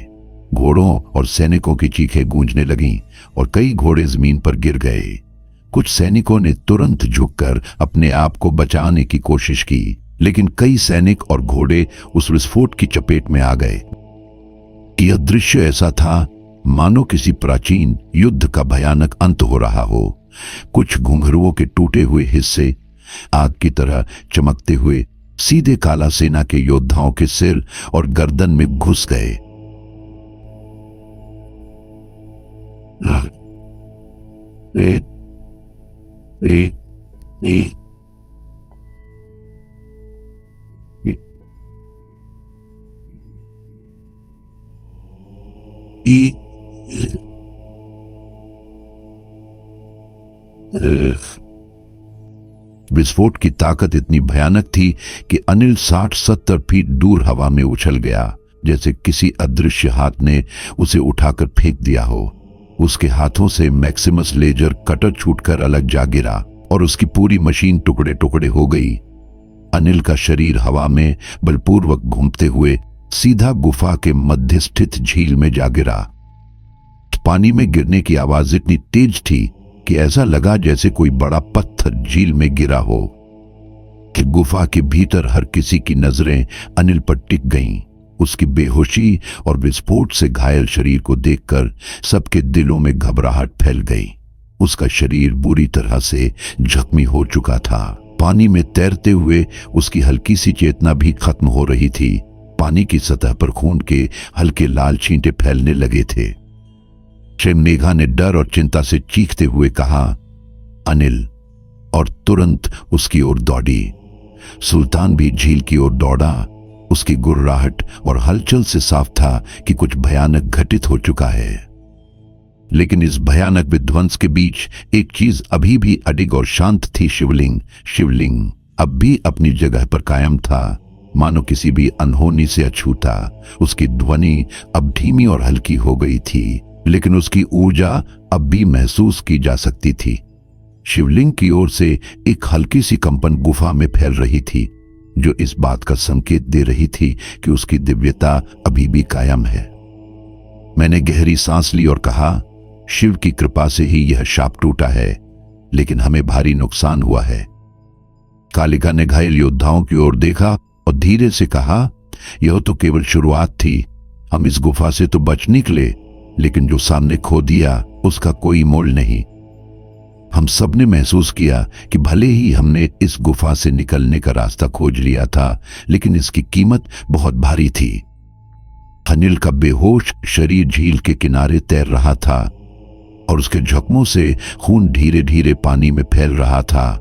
घोड़ों और सैनिकों की चीखें गूंजने लगीं और कई घोड़े जमीन पर गिर गए। कुछ सैनिकों ने तुरंत झुककर अपने आप को बचाने की कोशिश की, लेकिन कई सैनिक और घोड़े उस विस्फोट की चपेट में आ गए। यह दृश्य ऐसा था मानो किसी प्राचीन युद्ध का भयानक अंत हो रहा हो। कुछ घुंघरुओं के टूटे हुए हिस्से आग की तरह चमकते हुए सीधे काला सेना के योद्धाओं के सिर और गर्दन में घुस गए। ई विस्फोट की ताकत इतनी भयानक थी कि अनिल 60-70 फीट दूर हवा में उछल गया, जैसे किसी अदृश्य हाथ ने उसे उठाकर फेंक दिया हो। उसके हाथों से मैक्सिमस लेजर कटर छूटकर अलग जा गिरा और उसकी पूरी मशीन टुकड़े टुकड़े हो गई। अनिल का शरीर हवा में बलपूर्वक घूमते हुए सीधा गुफा के मध्य स्थित झील में जा गिरा। पानी में गिरने की आवाज इतनी तेज थी कि ऐसा लगा जैसे कोई बड़ा पत्थर झील में गिरा हो। कि गुफा के भीतर हर किसी की नजरें अनिल पर टिक गईं। उसकी बेहोशी और विस्फोट से घायल शरीर को देखकर सबके दिलों में घबराहट फैल गई। उसका शरीर बुरी तरह से जख्मी हो चुका था। पानी में तैरते हुए उसकी हल्की सी चेतना भी खत्म हो रही थी। पानी की सतह पर खून के हल्के लाल छींटे फैलने लगे थे। शिवनेगा ने डर और चिंता से चीखते हुए कहा, अनिल, और तुरंत उसकी ओर दौड़ी। सुल्तान भी झील की ओर दौड़ा। उसकी गुर्राहट और हलचल से साफ था कि कुछ भयानक घटित हो चुका है। लेकिन इस भयानक विध्वंस के बीच एक चीज अभी भी अडिग और शांत थी। शिवलिंग अब भी अपनी जगह पर कायम था, मानो किसी भी अनहोनी से अछूता। उसकी ध्वनि अब धीमी और हल्की हो गई थी, लेकिन उसकी ऊर्जा अब भी महसूस की जा सकती थी। शिवलिंग की ओर से एक हल्की सी कंपन गुफा में फैल रही थी, जो इस बात का संकेत दे रही थी कि उसकी दिव्यता अभी भी कायम है। मैंने गहरी सांस ली और कहा, शिव की कृपा से ही यह शाप टूटा है, लेकिन हमें भारी नुकसान हुआ है। कालिका ने घायल योद्धाओं की ओर देखा और धीरे से कहा, यह तो केवल शुरुआत थी। हम इस गुफा से तो बच निकले, लेकिन जो सामने खो दिया उसका कोई मोल नहीं। हम सब ने महसूस किया कि भले ही हमने इस गुफा से निकलने का रास्ता खोज लिया था, लेकिन इसकी कीमत बहुत भारी थी। अनिल का बेहोश शरीर झील के किनारे तैर रहा था और उसके जख्मों से खून धीरे धीरे पानी में फैल रहा था।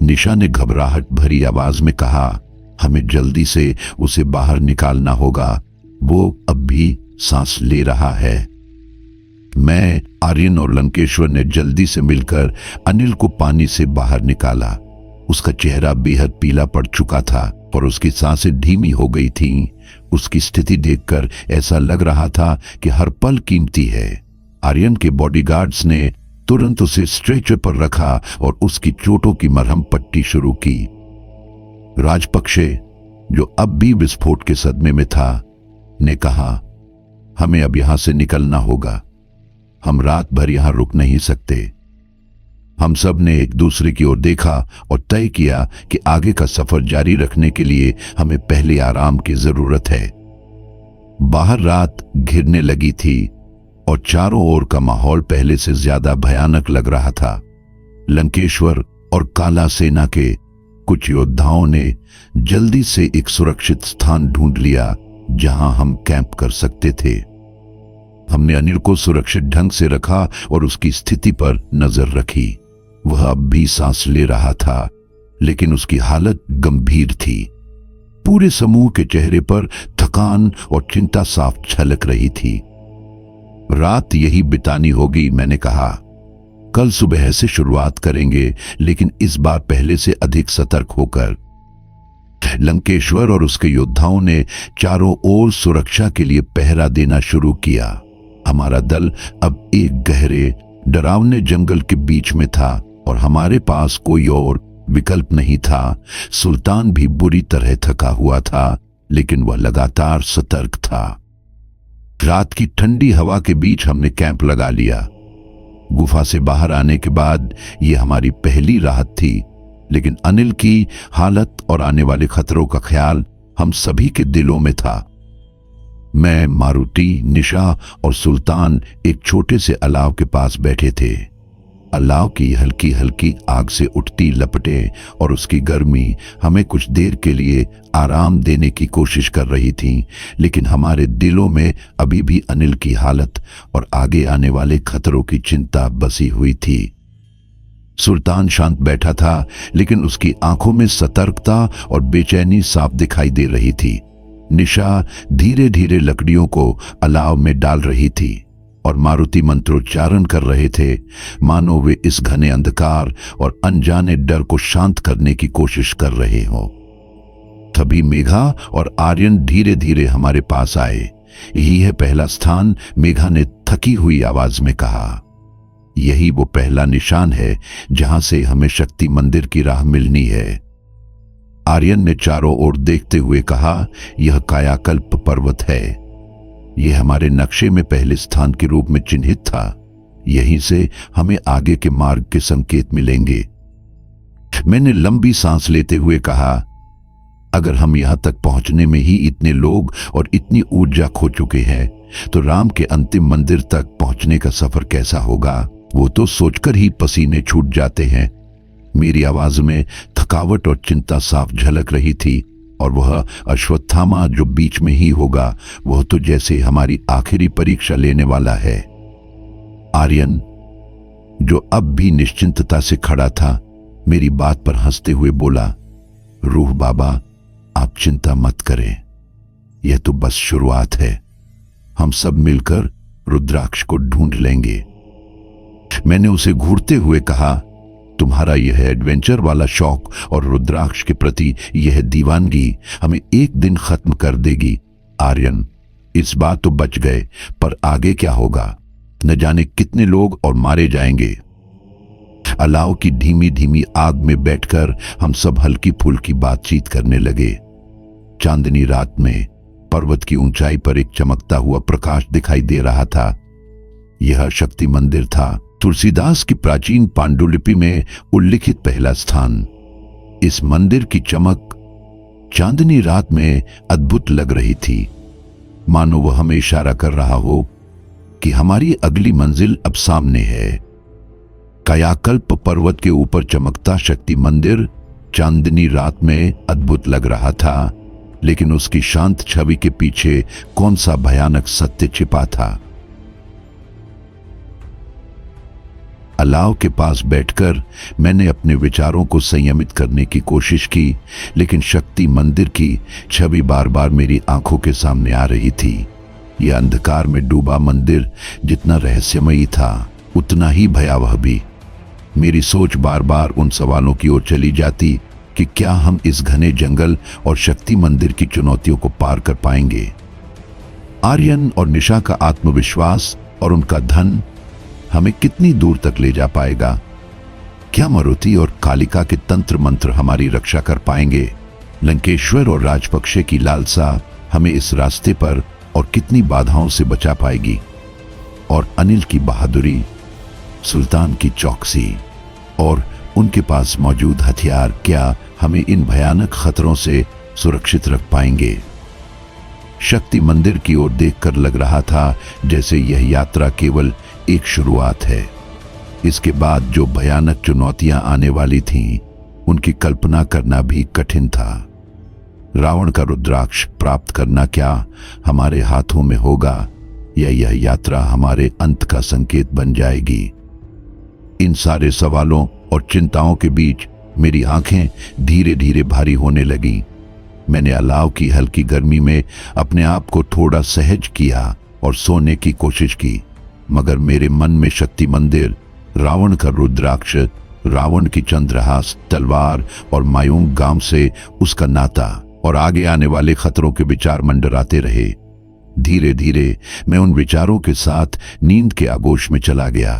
निशा ने घबराहट भरी आवाज में कहा, हमें जल्दी से उसे बाहर निकालना होगा, वो अब भी सांस ले रहा है। मैं, आर्यन और लंकेश्वर ने जल्दी से मिलकर अनिल को पानी से बाहर निकाला। उसका चेहरा बेहद पीला पड़ चुका था और उसकी सांसें धीमी हो गई थीं। उसकी स्थिति देखकर ऐसा लग रहा था कि हर पल कीमती है। आर्यन के बॉडीगार्ड्स ने तुरंत उसे स्ट्रेचर पर रखा और उसकी चोटों की मरहम पट्टी शुरू की। राजपक्षे, जो अब भी विस्फोट के सदमे में था, ने कहा, हमें अब यहां से निकलना होगा। हम रात भर यहां रुक नहीं सकते। हम सब ने एक दूसरे की ओर देखा और तय किया कि आगे का सफर जारी रखने के लिए हमें पहले आराम की जरूरत है। बाहर रात घिरने लगी थी और चारों ओर का माहौल पहले से ज्यादा भयानक लग रहा था। लंकेश्वर और काला सेना के कुछ योद्धाओं ने जल्दी से एक सुरक्षित स्थान ढूंढ लिया जहां हम कैंप कर सकते थे। हमने अनिल को सुरक्षित ढंग से रखा और उसकी स्थिति पर नजर रखी। वह अब भी सांस ले रहा था, लेकिन उसकी हालत गंभीर थी। पूरे समूह के चेहरे पर थकान और चिंता साफ झलक रही थी। रात यही बितानी होगी, मैंने कहा। कल सुबह से शुरुआत करेंगे, लेकिन इस बार पहले से अधिक सतर्क होकर। लंकेश्वर और उसके योद्धाओं ने चारों ओर सुरक्षा के लिए पहरा देना शुरू किया। हमारा दल अब एक गहरे डरावने जंगल के बीच में था और हमारे पास कोई और विकल्प नहीं था। सुल्तान भी बुरी तरह थका हुआ था, लेकिन वह लगातार सतर्क था। रात की ठंडी हवा के बीच हमने कैंप लगा लिया। गुफा से बाहर आने के बाद यह हमारी पहली राहत थी, लेकिन अनिल की हालत और आने वाले खतरों का ख्याल हम सभी के दिलों में था। मैं, मारुति, निशा और सुल्तान एक छोटे से अलाव के पास बैठे थे। अलाव की हल्की हल्की आग से उठती लपटें और उसकी गर्मी हमें कुछ देर के लिए आराम देने की कोशिश कर रही थी, लेकिन हमारे दिलों में अभी भी अनिल की हालत और आगे आने वाले खतरों की चिंता बसी हुई थी। सुल्तान शांत बैठा था, लेकिन उसकी आंखों में सतर्कता और बेचैनी साफ दिखाई दे रही थी। निशा धीरे धीरे लकड़ियों को अलाव में डाल रही थी और मारुति मंत्रोच्चारण कर रहे थे, मानो वे इस घने अंधकार और अनजाने डर को शांत करने की कोशिश कर रहे हों। तभी मेघा और आर्यन धीरे धीरे हमारे पास आए। यही है पहला स्थान, मेघा ने थकी हुई आवाज में कहा। यही वो पहला निशान है जहां से हमें शक्ति मंदिर की राह मिलनी है। आर्यन ने चारों ओर देखते हुए कहा, यह कायाकल्प पर्वत है। यह हमारे नक्शे में पहले स्थान के रूप में चिन्हित था। यहीं से हमें आगे के मार्ग के संकेत मिलेंगे। मैंने लंबी सांस लेते हुए कहा, अगर हम यहां तक पहुंचने में ही इतने लोग और इतनी ऊर्जा खो चुके हैं, तो राम के अंतिम मंदिर तक पहुंचने का सफर कैसा होगा? वो तो सोचकर ही पसीने छूट जाते हैं। मेरी आवाज में थकावट और चिंता साफ झलक रही थी, और वह अश्वत्थामा जो बीच में ही होगा, वह तो जैसे हमारी आखिरी परीक्षा लेने वाला है। आर्यन, जो अब भी निश्चिंतता से खड़ा था, मेरी बात पर हंसते हुए बोला, रूह बाबा, आप चिंता मत करें, यह तो बस शुरुआत है। हम सब मिलकर रुद्राक्ष को ढूंढ लेंगे। मैंने उसे घूरते हुए कहा, तुम्हारा यह एडवेंचर वाला शौक और रुद्राक्ष के प्रति यह दीवानगी हमें एक दिन खत्म कर देगी। आर्यन, इस बार तो बच गए, पर आगे क्या होगा? न जाने कितने लोग और मारे जाएंगे। अलाव की धीमी धीमी आग में बैठकर हम सब हल्की फुल्की बातचीत करने लगे। चांदनी रात में पर्वत की ऊंचाई पर एक चमकता हुआ प्रकाश दिखाई दे रहा था। यह शक्ति मंदिर था, तुलसीदास की प्राचीन पांडुलिपि में उल्लिखित पहला स्थान। इस मंदिर की चमक चांदनी रात में अद्भुत लग रही थी, मानो वह हमें इशारा कर रहा हो कि हमारी अगली मंजिल अब सामने है। कायाकल्प पर्वत के ऊपर चमकता शक्ति मंदिर चांदनी रात में अद्भुत लग रहा था, लेकिन उसकी शांत छवि के पीछे कौन सा भयानक सत्य छिपा था। अलाव के पास बैठकर मैंने अपने विचारों को संयमित करने की कोशिश की, लेकिन शक्ति मंदिर की छवि बार बार मेरी आंखों के सामने आ रही थी। यह अंधकार में डूबा मंदिर जितना रहस्यमयी था, उतना ही भयावह भी। मेरी सोच बार बार उन सवालों की ओर चली जाती कि क्या हम इस घने जंगल और शक्ति मंदिर की चुनौतियों को पार कर पाएंगे। आर्यन और निशा का आत्मविश्वास और उनका धन हमें कितनी दूर तक ले जा पाएगा? क्या मारुति और कालिका के तंत्र मंत्र हमारी रक्षा कर पाएंगे? लंकेश्वर और राजपक्षे की लालसा हमें इस रास्ते पर और कितनी बाधाओं से बचा पाएगी? और अनिल की बहादुरी, सुल्तान की चौकसी और उनके पास मौजूद हथियार क्या हमें इन भयानक खतरों से सुरक्षित रख पाएंगे? शक्ति मंदिर की ओर देखकर लग रहा था जैसे यह यात्रा केवल एक शुरुआत है। इसके बाद जो भयानक चुनौतियां आने वाली थीं, उनकी कल्पना करना भी कठिन था। रावण का रुद्राक्ष प्राप्त करना क्या हमारे हाथों में होगा, या यह यात्रा हमारे अंत का संकेत बन जाएगी? इन सारे सवालों और चिंताओं के बीच मेरी आंखें धीरे धीरे भारी होने लगीं। मैंने अलाव की हल्की गर्मी में अपने आप को थोड़ा सहज किया और सोने की कोशिश की, मगर मेरे मन में शक्ति मंदिर, रावण का रुद्राक्ष, रावण की चंद्रहास तलवार और मायूंग गांव से उसका नाता और आगे आने वाले खतरों के विचार मंडराते रहे। धीरे धीरे मैं उन विचारों के साथ नींद के आगोश में चला गया।